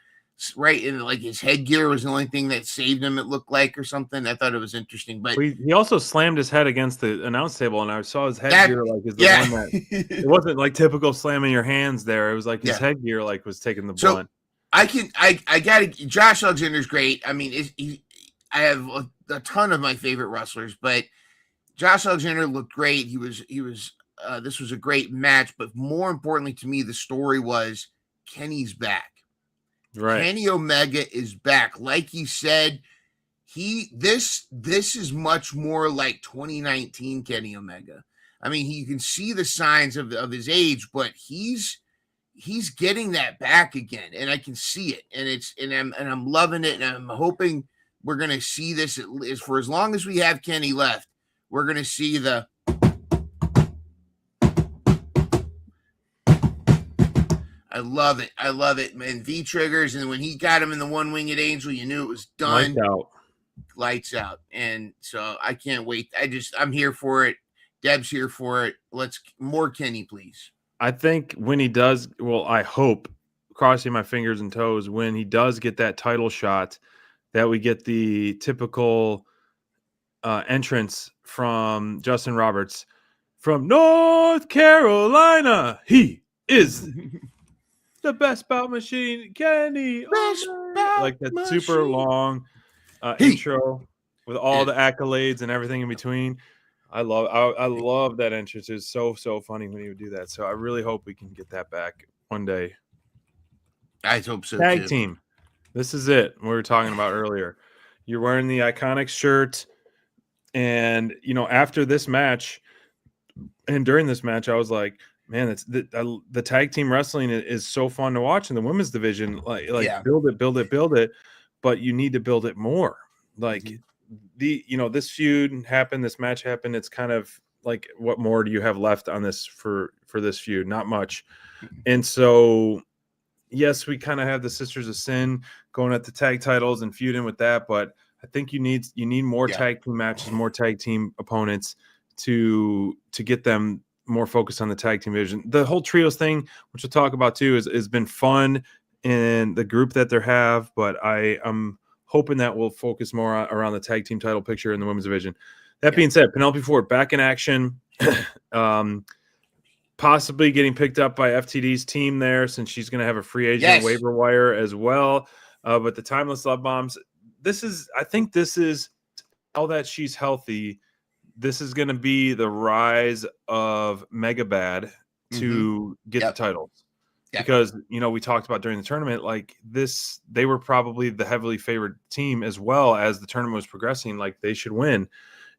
[SPEAKER 1] right in, like, his headgear was the only thing that saved him, it looked like, or something. I thought it was interesting. But
[SPEAKER 8] he also slammed his head against the announce table, and I saw his headgear one that it wasn't like typical slamming your hands there. It was like his headgear was taking the blunt.
[SPEAKER 1] I got Josh Alexander's great. I mean, I have a ton of my favorite wrestlers, but Josh Alexander looked great. He was this was a great match, but more importantly to me, the story was Kenny's back.
[SPEAKER 8] Right.
[SPEAKER 1] Kenny Omega is back. Like he said, this is much more like 2019 Kenny Omega. I mean, you can see the signs of his age, but he's getting that back again, and I can see it, and I'm loving it, and I'm hoping we're gonna see this for as long as we have Kenny left. We're gonna see the I love it, man. V triggers, and when he got him in the one-winged angel, you knew it was done. Lights out. And so I can't wait. I'm here for it. Deb's here for it. Let's more Kenny, please.
[SPEAKER 8] I think when he does, I hope, crossing my fingers and toes, when he does get that title shot, that we get the typical entrance from Justin Roberts from North Carolina. He is the best bout machine, Kenny. Like that machine. Super long intro with all the accolades and everything in between. I love that entrance. It's so funny when he would do that. So I really hope we can get that back one day.
[SPEAKER 1] I hope so.
[SPEAKER 8] Tag team. This is it. We were talking about earlier. You're wearing the Iconics shirt, and after this match and during this match, I was like, man, the tag team wrestling is so fun to watch in the women's division. Build it, but you need to build it more. Like this feud happened, this match happened. It's kind of like, what more do you have left on this for this feud? Not much. And so, yes, we kind of have the Sisters of Sin going at the tag titles and feuding with that, but I think you need more tag team matches, more tag team opponents to get them more focused on the tag team division. The whole trios thing, which we'll talk about too, has been fun in the group that they have, but I'm hoping that we'll focus more around the tag team title picture in the women's division. That being said, Penelope Ford back in action, possibly getting picked up by FTD's team there, since she's going to have a free agent waiver wire as well. But the Timeless Love Bombs, I think this is now that she's healthy. This is going to be the rise of Megabad to get the titles. Because, we talked about during the tournament, like this, they were probably the heavily favored team as well as the tournament was progressing. Like they should win.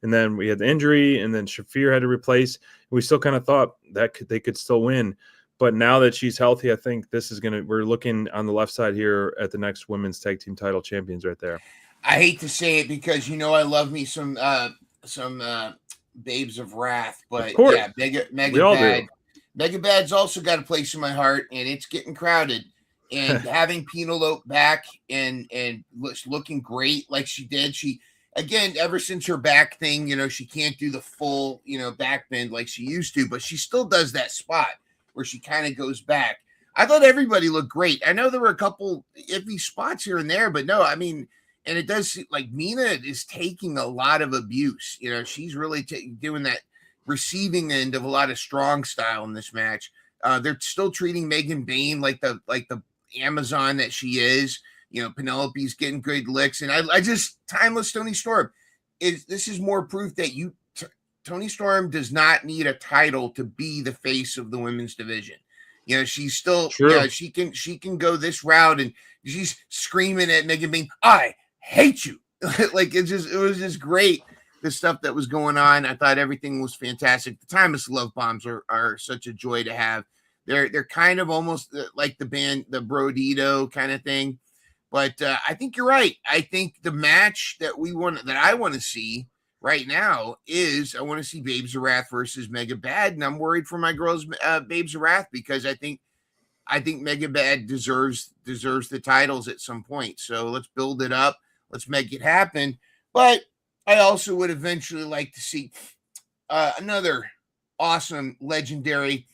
[SPEAKER 8] And then we had the injury, and then Shafir had to replace. We still kind of thought that they could still win. But now that she's healthy, I think this is we're looking on the left side here at the next women's tag team title champions right there.
[SPEAKER 1] I hate to say it because, I love me some Babes of Wrath, but yeah, Megabad's also got a place in my heart, and it's getting crowded. And having Penelope back and looking great like she did, again, ever since her back thing, she can't do the full, back bend like she used to, but she still does that spot where she kind of goes back. I thought everybody looked great. I know there were a couple iffy spots here and there, but no, I mean, and it does like Mina is taking a lot of abuse. She's really doing that receiving end of a lot of strong style in this match. They're still treating Megan Bayne like the Amazon that she is. Penelope's getting good licks, and I just timeless Toni Storm this is more proof that Toni Storm does not need a title to be the face of the women's division. She's still she can go this route, and she's screaming at Megan Bayne, "I hate you!" Like it was just great. The stuff that was going on, I thought everything was fantastic. The timeless love bombs are such a joy to have. They're kind of almost like the band, the Brodito kind of thing. But I think you're right. I think the match that I want to see right now is I want to see Babes of Wrath versus Megabad, and I'm worried for my girls, Babes of Wrath, because I think Megabad deserves the titles at some point. So let's build it up. Let's make it happen. But I also would eventually like to see another awesome, legendary,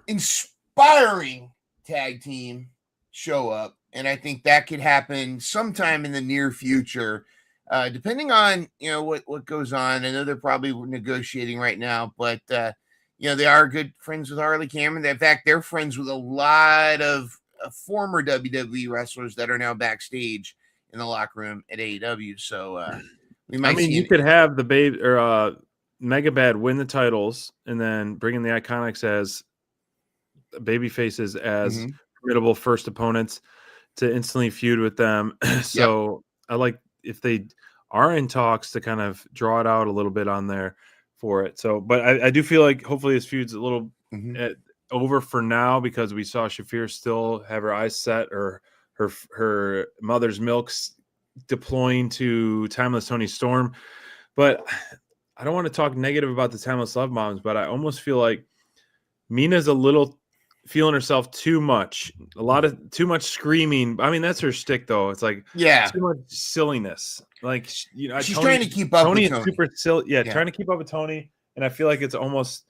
[SPEAKER 1] inspiring tag team show up. And I think that could happen sometime in the near future, depending on, what goes on. I know they're probably negotiating right now, but, they are good friends with Harley Cameron. In fact, they're friends with a lot of former WWE wrestlers that are now backstage in the locker room at AEW. So we might
[SPEAKER 8] you could have the Megabad win the titles and then bring in the Iconics as baby faces as formidable first opponents to instantly feud with them. So I like if they are in talks to kind of draw it out a little bit on there for it. So, but I do feel like hopefully this feud's a little over for now, because we saw Shafir still have her eyes set, or her mother's milk's deploying to timeless Toni Storm. But I don't want to talk negative about the timeless love bombs, but I almost feel like Mina's a little feeling herself too much, too much screaming. I mean, that's her shtick, though. It's like too much silliness. Like
[SPEAKER 1] she's trying to keep up.
[SPEAKER 8] Tony
[SPEAKER 1] with
[SPEAKER 8] is super silly. Yeah, trying to keep up with Tony, and I feel like it's almost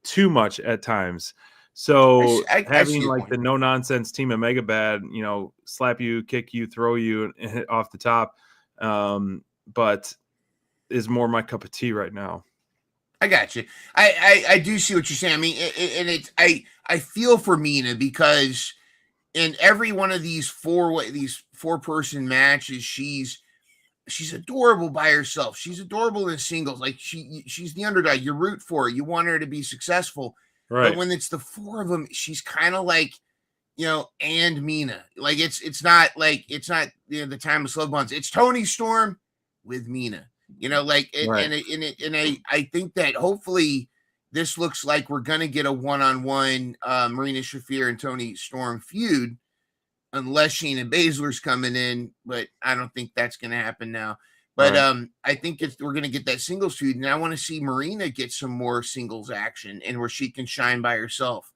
[SPEAKER 8] too much at times. So having like the no nonsense team of Megabad, slap you, kick you, throw you, and hit off the top, but is more my cup of tea right now.
[SPEAKER 1] I got you. I do see what you're saying. I mean, I feel for Mina, because in every one of these four-person matches, she's adorable by herself. She's adorable in singles. Like she's the underdog. You root for her. You want her to be successful. Right. But when it's the four of them, she's kind of like, and Mina. Like it's not the timeless love bonds. It's Toni Storm with Mina. I think that hopefully this looks like we're going to get a one-on-one Marina Shafir and Toni Storm feud, unless Shayna Baszler's coming in, but I don't think that's going to happen now. But I think we're going to get that singles feud, and I want to see Marina get some more singles action and where she can shine by herself.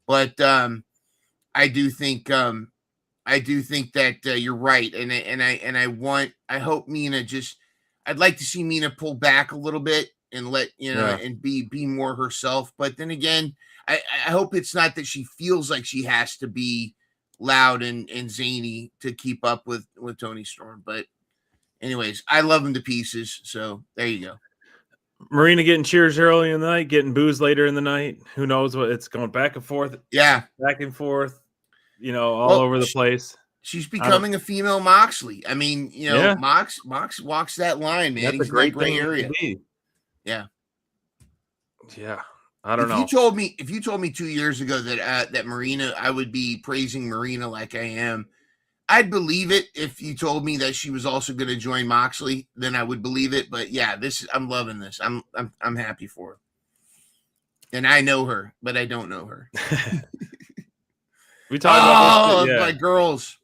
[SPEAKER 1] But I do think that you're right, and I hope Mina I'd like to see Mina pull back a little bit and let and be more herself. But then again, I hope it's not that she feels like she has to be loud and zany to keep up with Toni Storm. But anyways, I love him to pieces. So there you go.
[SPEAKER 8] Marina getting cheers early in the night, getting booze later in the night. Who knows what it's going back and forth.
[SPEAKER 1] Yeah.
[SPEAKER 8] Back and forth, all over the place.
[SPEAKER 1] She's becoming a female Moxley. I mean, Mox walks that line, man.
[SPEAKER 8] That's
[SPEAKER 1] He's
[SPEAKER 8] a great
[SPEAKER 1] in that gray
[SPEAKER 8] thing
[SPEAKER 1] area.
[SPEAKER 8] to be.
[SPEAKER 1] Yeah.
[SPEAKER 8] Yeah. I don't know.
[SPEAKER 1] If you told me 2 years ago that that Marina, I would be praising Marina like I am, I'd believe it. If you told me that she was also going to join Moxley, then I would believe it. But yeah, I'm loving this. I'm happy for her. And I know her, but I don't know her.
[SPEAKER 8] We talked about this.
[SPEAKER 1] My girls.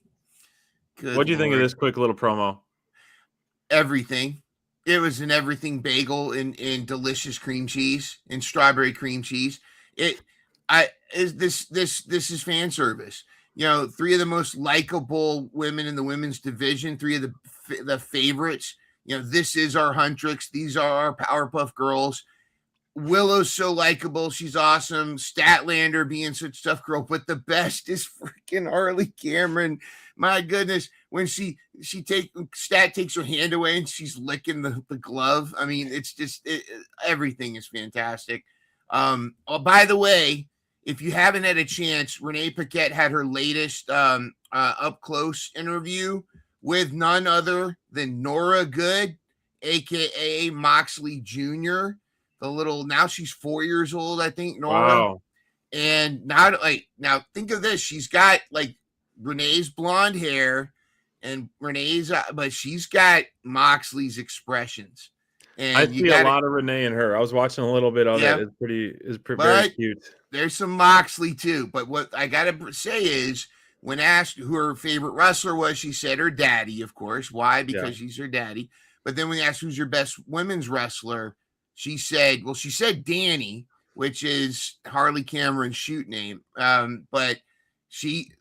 [SPEAKER 8] What do you think of this quick little promo?
[SPEAKER 1] Everything. It was an everything bagel and delicious cream cheese and strawberry cream cheese. This is fan service. 3 of the most likable women in the women's division, 3 of the favorites. This is our Huntrix. These are our Powerpuff Girls. Willow's so likable. She's awesome. Statlander being such tough girl, but the best is freaking Harley Cameron. My goodness, when Stat takes her hand away and she's licking the glove. I mean, it's just everything is fantastic. By the way, if you haven't had a chance, Renee Paquette had her latest up close interview with none other than Nora Good, aka Moxley Jr. Now she's 4 years old, I think, Nora.
[SPEAKER 8] Wow.
[SPEAKER 1] And now think of this. She's got Renee's blonde hair and but she's got Moxley's expressions. And
[SPEAKER 8] I see a lot of Renee in her. I was watching a little bit of it. It's very cute.
[SPEAKER 1] There's some Moxley too. But what I gotta say is, when asked who her favorite wrestler was, she said her daddy, of course. Why? Because she's her daddy. But then when asked who's your best women's wrestler, she said Danny, which is Harley Cameron's shoot name. But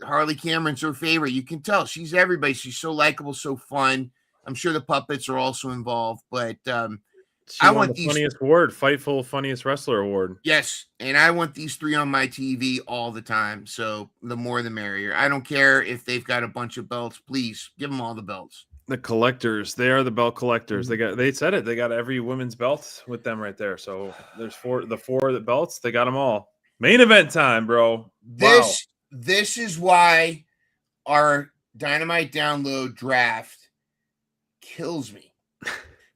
[SPEAKER 1] Harley Cameron's her favorite. You can tell she's everybody. She's so likable, so fun. I'm sure the puppets are also involved, but
[SPEAKER 8] I want the funniest award, Fightful Funniest Wrestler Award.
[SPEAKER 1] Yes, and I want these 3 on my TV all the time. So the more the merrier. I don't care if they've got a bunch of belts. Please give them all the belts.
[SPEAKER 8] The collectors, they are the belt collectors. They said it. They got every women's belt with them right there. So there's 4 belts. They got them all. Main event time, bro.
[SPEAKER 1] This is why our Dynamite download draft kills me,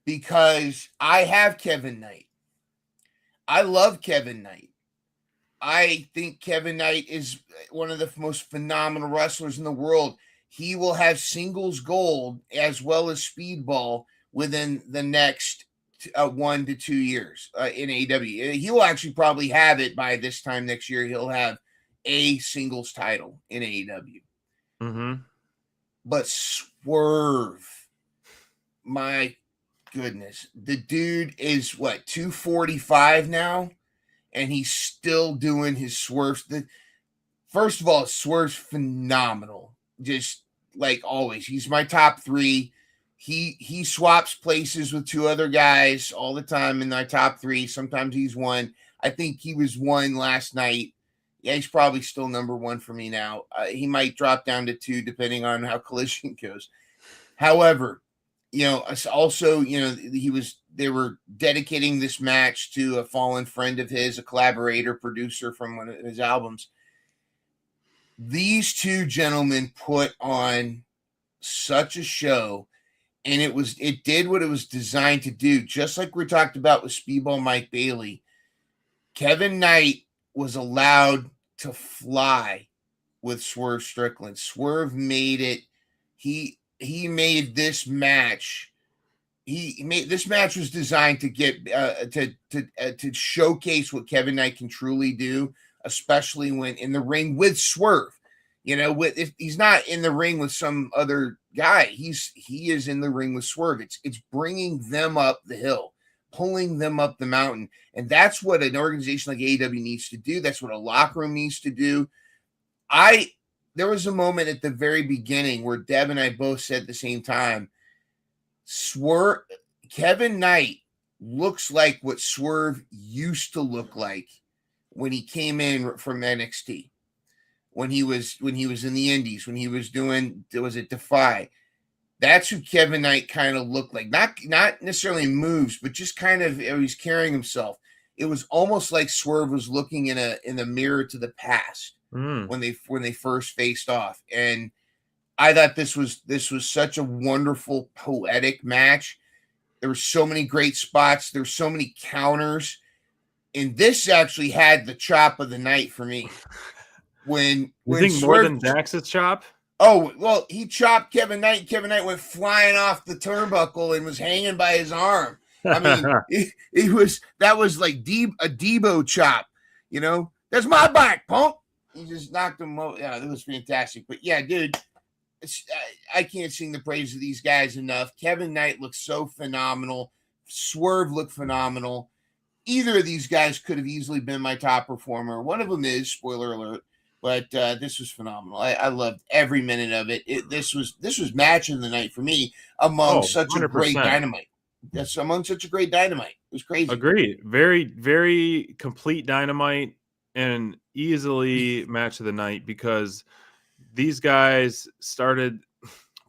[SPEAKER 1] because I have Kevin Knight. I love Kevin Knight. I think Kevin Knight is one of the most phenomenal wrestlers in the world. He will have singles gold as well as speedball within the next 1 to 2 years in AEW. He will actually probably have it by this time next year. He'll have a singles title in AEW.
[SPEAKER 8] Mm-hmm.
[SPEAKER 1] But Swerve, my goodness, the dude is 245 now, and he's still doing his swerves. First of all, Swerve's phenomenal. Just like always, he's my top 3. He swaps places with 2 other guys all the time in my top 3. Sometimes he's 1. I think he was 1 last night. Yeah, he's probably still number 1 for me now. He might drop down to 2 depending on how Collision goes. However, also, they were dedicating this match to a fallen friend of his, a collaborator, producer from one of his albums. These 2 gentlemen put on such a show, and it did what it was designed to do. Just like we talked about with Speedball Mike Bailey, Kevin Knight was allowed to fly with Swerve Strickland. Swerve made it. He made this match. This match was designed to get to showcase what Kevin Knight can truly do, especially when in the ring with Swerve. If he's not in the ring with some other guy, he is in the ring with Swerve. It's bringing them up the hill, pulling them up the mountain, and that's what an organization like AEW needs to do. That's what a locker room needs to do. There was a moment at the very beginning where Deb and I both said at the same time, Kevin Knight looks like what Swerve used to look like when he came in from NXT, when he was in the Indies, when he was doing, was it Defy? That's who Kevin Knight kind of looked like. Not necessarily moves, but just kind of he's carrying himself. It was almost like Swerve was looking in the mirror to the past when they first faced off. And I thought this was such a wonderful, poetic match. There were so many great spots. There's so many counters. And this actually had the chop of the night for me. When
[SPEAKER 8] think
[SPEAKER 1] Swerve,
[SPEAKER 8] more than Dax's chop?
[SPEAKER 1] Oh, well, he chopped Kevin Knight. Kevin Knight went flying off the turnbuckle and was hanging by his arm. I mean, that was like a Debo chop, you know? That's my back, punk. He just knocked him over. Yeah, it was fantastic. But yeah, dude, I can't sing the praise of these guys enough. Kevin Knight looks so phenomenal. Swerve looked phenomenal. Either of these guys could have easily been my top performer. One of them is, spoiler alert, but this was phenomenal. I loved every minute of it. This was match of the night for me among such 100%. A great Dynamite. That's among such a great Dynamite. It was crazy.
[SPEAKER 8] Agreed. Very, very complete Dynamite and easily match of the night because these guys started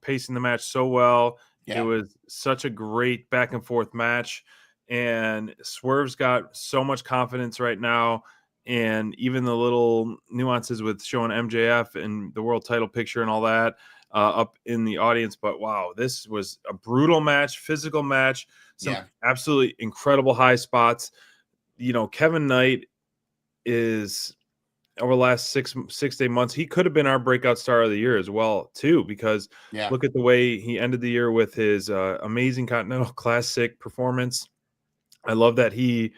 [SPEAKER 8] pacing the match so well. Yeah. It was such a great back and forth match. And Swerve's got so much confidence right now. And even the little nuances with showing MJF and the world title picture and all that up in the audience. But wow, this was a brutal match, physical match, some absolutely incredible high spots. You know, Kevin Knight is over the last 6 months, he could have been our breakout star of the year as well, too, because look at the way he ended the year with his amazing Continental Classic performance. I love that he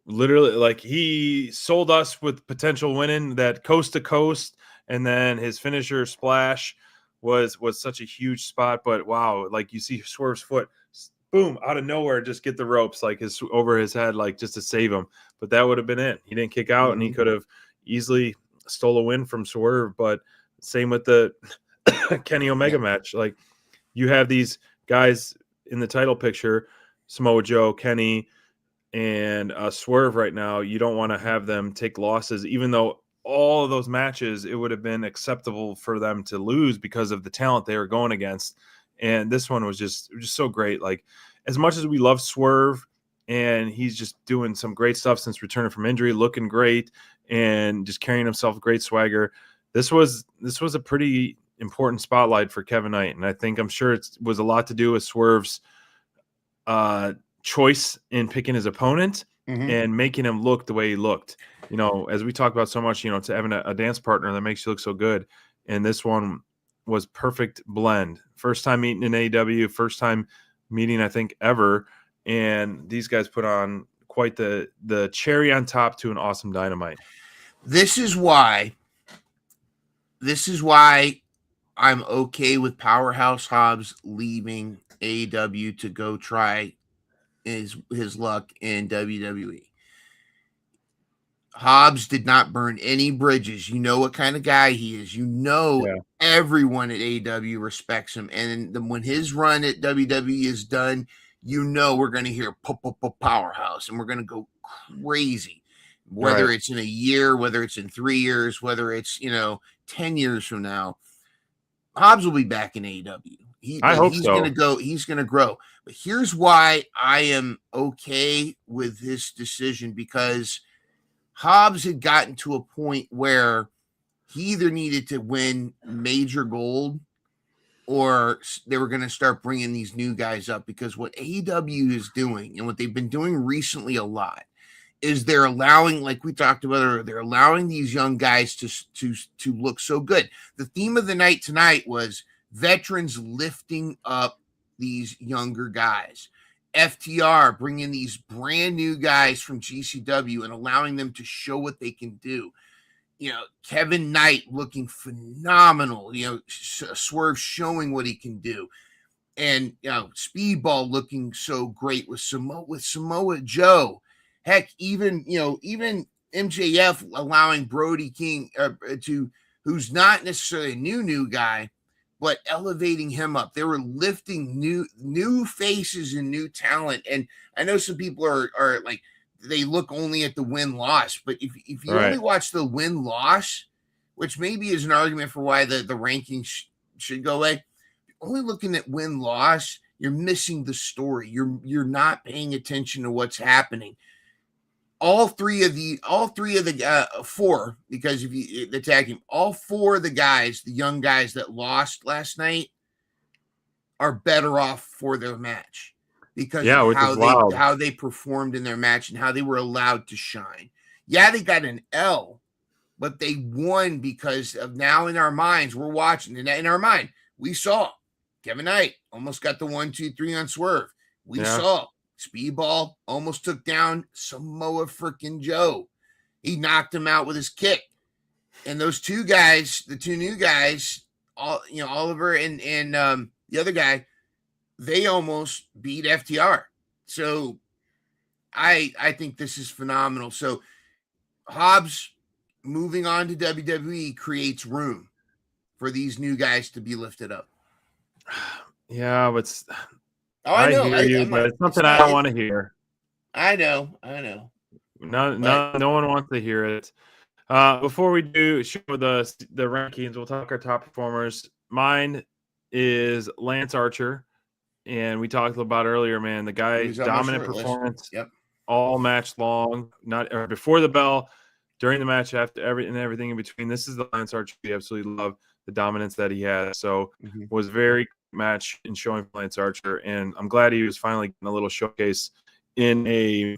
[SPEAKER 8] literally, like, he sold us with potential winning that coast to coast, and then his finisher splash was such a huge spot. But wow, like, you see Swerve's foot, boom, out of nowhere, just get the ropes like over his head, like, just to save him. But that would have been it. He didn't kick out, and he could have easily stole a win from Swerve. But same with the Kenny Omega match. Like, you have these guys in the title picture, Samoa Joe, Kenny, and Swerve right now. You don't want to have them take losses, even though all of those matches, it would have been acceptable for them to lose because of the talent they were going against. And this one was just so great. Like, as much as we love Swerve, and he's just doing some great stuff since returning from injury, looking great and just carrying himself with great swagger, this was a pretty important spotlight for Kevin Knight. And I'm sure it was a lot to do with Swerve's choice in picking his opponent and making him look the way he looked. You know, as we talk about so much, you know, to having a dance partner that makes you look so good. And this one was perfect blend. First time meeting in AEW, first time meeting, I think, ever. And these guys put on quite the cherry on top to an awesome Dynamite.
[SPEAKER 1] This is why I'm okay with Powerhouse Hobbs leaving AEW to go try his luck in WWE. Hobbs did not burn any bridges. You know what kind of guy he is. You know, everyone at AEW respects him. And when his run at WWE is done, you know we're going to hear Powerhouse, and we're going to go crazy. Whether it's in a year, whether it's in 3 years, whether it's, 10 years from now, Hobbs will be back in AEW.
[SPEAKER 8] I hope
[SPEAKER 1] he's
[SPEAKER 8] so.
[SPEAKER 1] He's going to grow. But here's why I am okay with this decision, because Hobbs had gotten to a point where he either needed to win major gold or they were going to start bringing these new guys up, because what AEW is doing and what they've been doing recently a lot is they're allowing, like we talked about earlier, they're allowing these young guys to look so good. The theme of the night tonight was veterans lifting up these younger guys. FTR bringing these brand new guys from GCW and allowing them to show what they can do. Kevin Knight looking phenomenal. Swerve showing what he can do. And, Speedball looking so great with Samoa Joe. Heck, even MJF allowing Brody King who's not necessarily a new guy, but elevating him up. They were lifting new faces and new talent. And I know some people are like, they look only at the win-loss, but if you only watch the win-loss, which maybe is an argument for why the rankings should go away, only looking at win-loss, you're missing the story. You're not paying attention to what's happening. all three of the four, because if you the tag team, all four of the guys, the young guys that lost last night, are better off for their match because of
[SPEAKER 8] which is wild.
[SPEAKER 1] how they performed in their match and how they were allowed to shine. Yeah, they got an L, but they won because of now in our minds, we're watching, and in our mind, we saw Kevin Knight almost got the 1-2-3 on Swerve. We saw Speedball almost took down Samoa freaking Joe. He knocked him out with his kick. And those two guys, the two new guys, Oliver and the other guy, they almost beat FTR. So I think this is phenomenal. So Hobbs moving on to WWE creates room for these new guys to be lifted up.
[SPEAKER 8] Yeah, but
[SPEAKER 1] I know.
[SPEAKER 8] Hear you, but it's something I don't want to hear.
[SPEAKER 1] I know.
[SPEAKER 8] No one wants to hear it. Before we do show the rankings, we'll talk our top performers. Mine is Lance Archer, and we talked about earlier, man. The guy dominant performance, all match long, before the bell, during the match, after everything in between. This is the Lance Archer we absolutely love, the dominance that he had. So was very match in showing for Lance Archer, and I'm glad he was finally getting a little showcase in a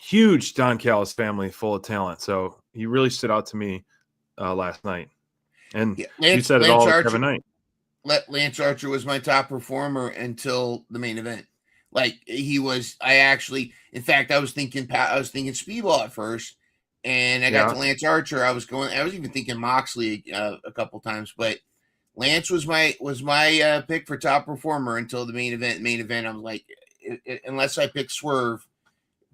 [SPEAKER 8] huge Don Callis family full of talent. So he really stood out to me last night. And you said it all, Kevin Knight.
[SPEAKER 1] Lance Archer was my top performer until the main event. Like he was, in fact, I was thinking Speedball at first, and I got to Lance Archer. I was even thinking Moxley a couple times, but Lance was my pick for top performer until the main event. Main event, I was like, unless I pick Swerve,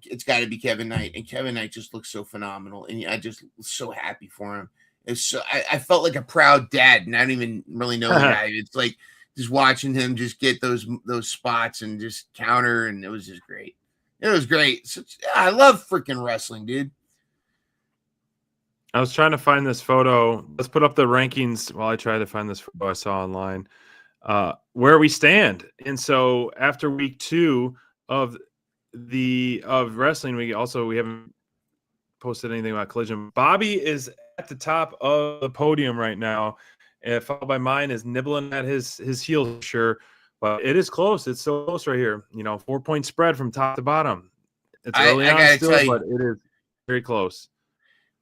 [SPEAKER 1] it's got to be Kevin Knight. And Kevin Knight just looks so phenomenal, and I just was so happy for him. I felt like a proud dad, and I don't even really know the guy. It's like just watching him just get those spots and just counter, and it was just great. It was great. I love freaking wrestling, dude.
[SPEAKER 8] I was trying to find this photo. Let's put up the rankings while I try to find this photo I saw online. Where we stand. And so after week 2 of wrestling, we haven't posted anything about Collision. Bobby is at the top of the podium right now, and followed by mine is nibbling at his heels, sure, but it is close. It's so close right here. 4-point spread from top to bottom. It's early on still, but it is very close.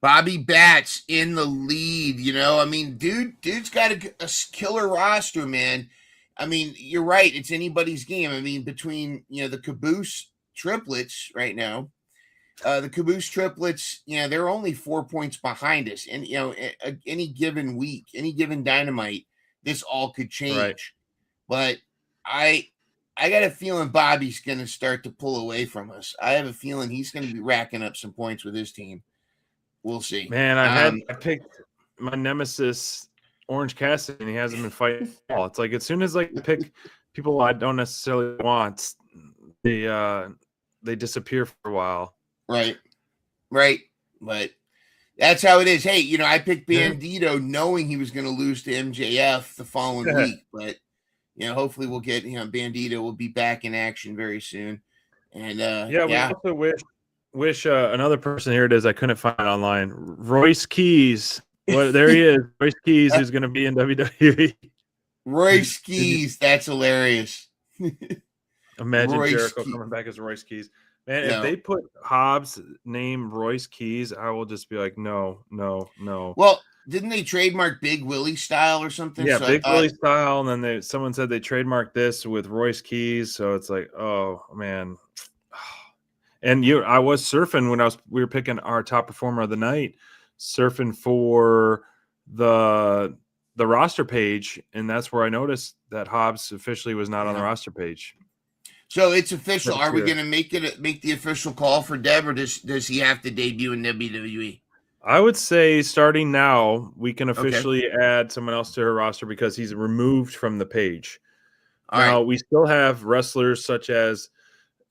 [SPEAKER 1] Bobby Batts in the lead, I mean, dude's got a killer roster, man. I mean, you're right. It's anybody's game. I mean, between, the Caboose triplets right now, the Caboose triplets, they're only 4 points behind us. And, any given week, any given Dynamite, this all could change. Right. But I got a feeling Bobby's going to start to pull away from us. I have a feeling he's going to be racking up some points with his team. We'll see.
[SPEAKER 8] Man, I picked my nemesis, Orange Cassidy, and he hasn't been fighting at all. It's like as soon as I pick people I don't necessarily want, they disappear for a while.
[SPEAKER 1] Right. But that's how it is. Hey, I picked Bandito knowing he was going to lose to MJF the following week, but hopefully we'll get Bandito will be back in action very soon. And
[SPEAKER 8] we also wish another person, here it is, I couldn't find it online, Royce Keys. There he is. Royce Keys is going to be in WWE.
[SPEAKER 1] Royce Keys, that's hilarious.
[SPEAKER 8] Imagine Jericho coming back as Royce Keys. Man, if they put Hobbs' name Royce Keys, I will just be like, no.
[SPEAKER 1] Well, didn't they trademark Big Willie style or something?
[SPEAKER 8] Yeah, Big Willie style, and then someone said they trademarked this with Royce Keys, so it's like, oh man. And I was surfing when we were picking our top performer of the night, surfing for the roster page, and that's where I noticed that Hobbs officially was not on the roster page.
[SPEAKER 1] So it's official. Are we going to make the official call for Dev, or does he have to debut in WWE?
[SPEAKER 8] I would say starting now, we can officially add someone else to her roster because he's removed from the page. We still have wrestlers such as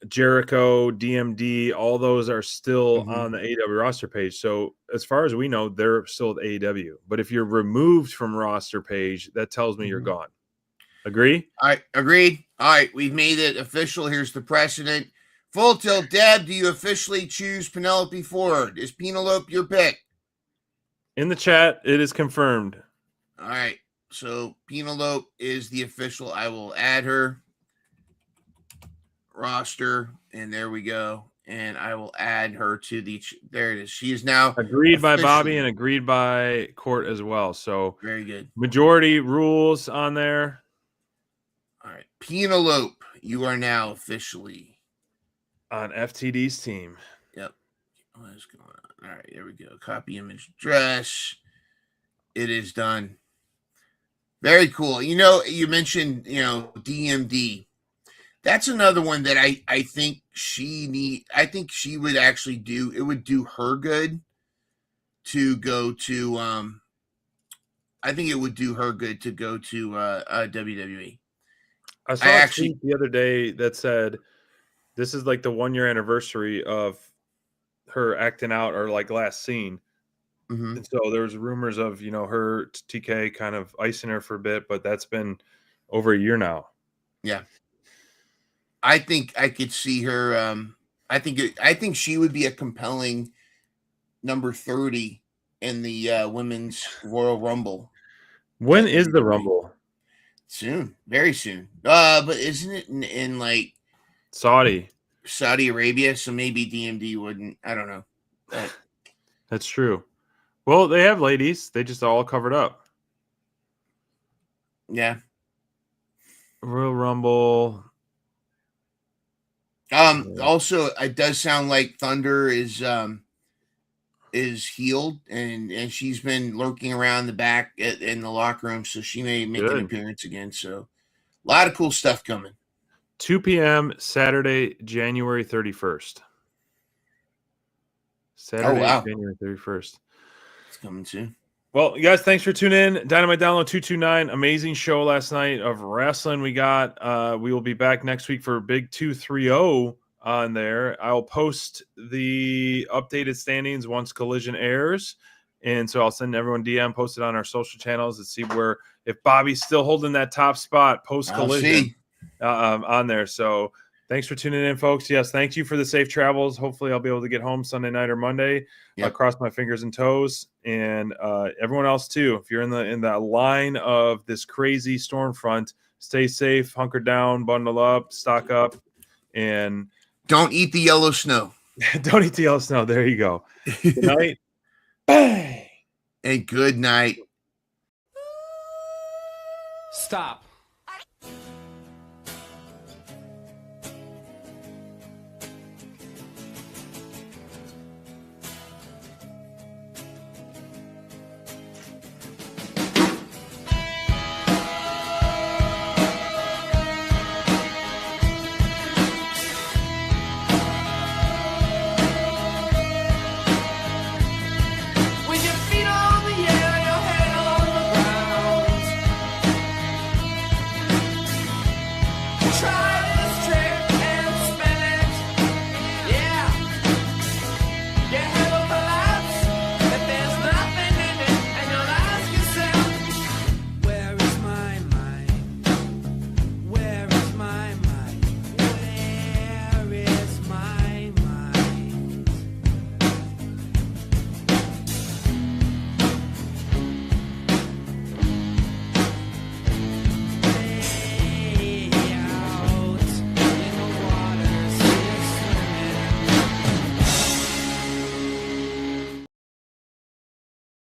[SPEAKER 8] Jericho, DMD, all those are still on the AEW roster page. So as far as we know, they're still at AEW. But if you're removed from roster page, that tells me you're gone. Agree?
[SPEAKER 1] All right, agreed. All right, we've made it official. Here's the precedent Full Tilt Deb, do you officially choose Penelope Ford? Is Penelope your pick?
[SPEAKER 8] In the chat, it is confirmed.
[SPEAKER 1] All right. So Penelope is the official. I will add her roster, and there we go. And I will add her to the. There it is. She is now
[SPEAKER 8] agreed by Bobby and agreed by Court as well. So
[SPEAKER 1] very good.
[SPEAKER 8] Majority rules on there.
[SPEAKER 1] All right, Penelope, you are now officially
[SPEAKER 8] on FTD's team.
[SPEAKER 1] Yep. What is going on? All right, there we go. Copy image address. It is done. Very cool. You know, you mentioned, DMD. That's another one that I think I think she would actually do. It would do her good to go to I think it would do her good to go to WWE.
[SPEAKER 8] I saw a tweet the other day that said this is like the 1-year anniversary of her acting out or like last scene.
[SPEAKER 1] Mm-hmm.
[SPEAKER 8] And so there was rumors of, her TK kind of icing her for a bit, but that's been over a year now.
[SPEAKER 1] Yeah. I think I could see her. I think she would be a compelling number 30 in the Women's Royal Rumble.
[SPEAKER 8] When is the Rumble?
[SPEAKER 1] Soon, very soon. But isn't it in like
[SPEAKER 8] Saudi
[SPEAKER 1] Arabia? So maybe DMD wouldn't. I don't know. But
[SPEAKER 8] that's true. Well, they have ladies. They just all covered up.
[SPEAKER 1] Yeah.
[SPEAKER 8] Royal Rumble.
[SPEAKER 1] Also, it does sound like Thunder is healed and she's been lurking around the back in the locker room, so she may make an appearance again. So a lot of cool stuff coming.
[SPEAKER 8] 2 p.m. Saturday, January 31st. January 31st.
[SPEAKER 1] It's coming soon.
[SPEAKER 8] Well, you guys, thanks for tuning in. Dynamite Download 229. Amazing show last night of wrestling we got. We will be back next week for Big 230 on there. I'll post the updated standings once Collision airs. And so I'll send everyone DM, post it on our social channels to see if Bobby's still holding that top spot post Collision on there. So thanks for tuning in, folks. Yes, thank you for the safe travels. Hopefully I'll be able to get home Sunday night or Monday.
[SPEAKER 1] Yep.
[SPEAKER 8] Cross my fingers and toes. And everyone else too. If you're in the line of this crazy storm front, stay safe, hunker down, bundle up, stock up, and
[SPEAKER 1] don't eat the yellow snow.
[SPEAKER 8] Don't eat the yellow snow. There you go. Good night. Bang.
[SPEAKER 1] And good night.
[SPEAKER 3] Stop.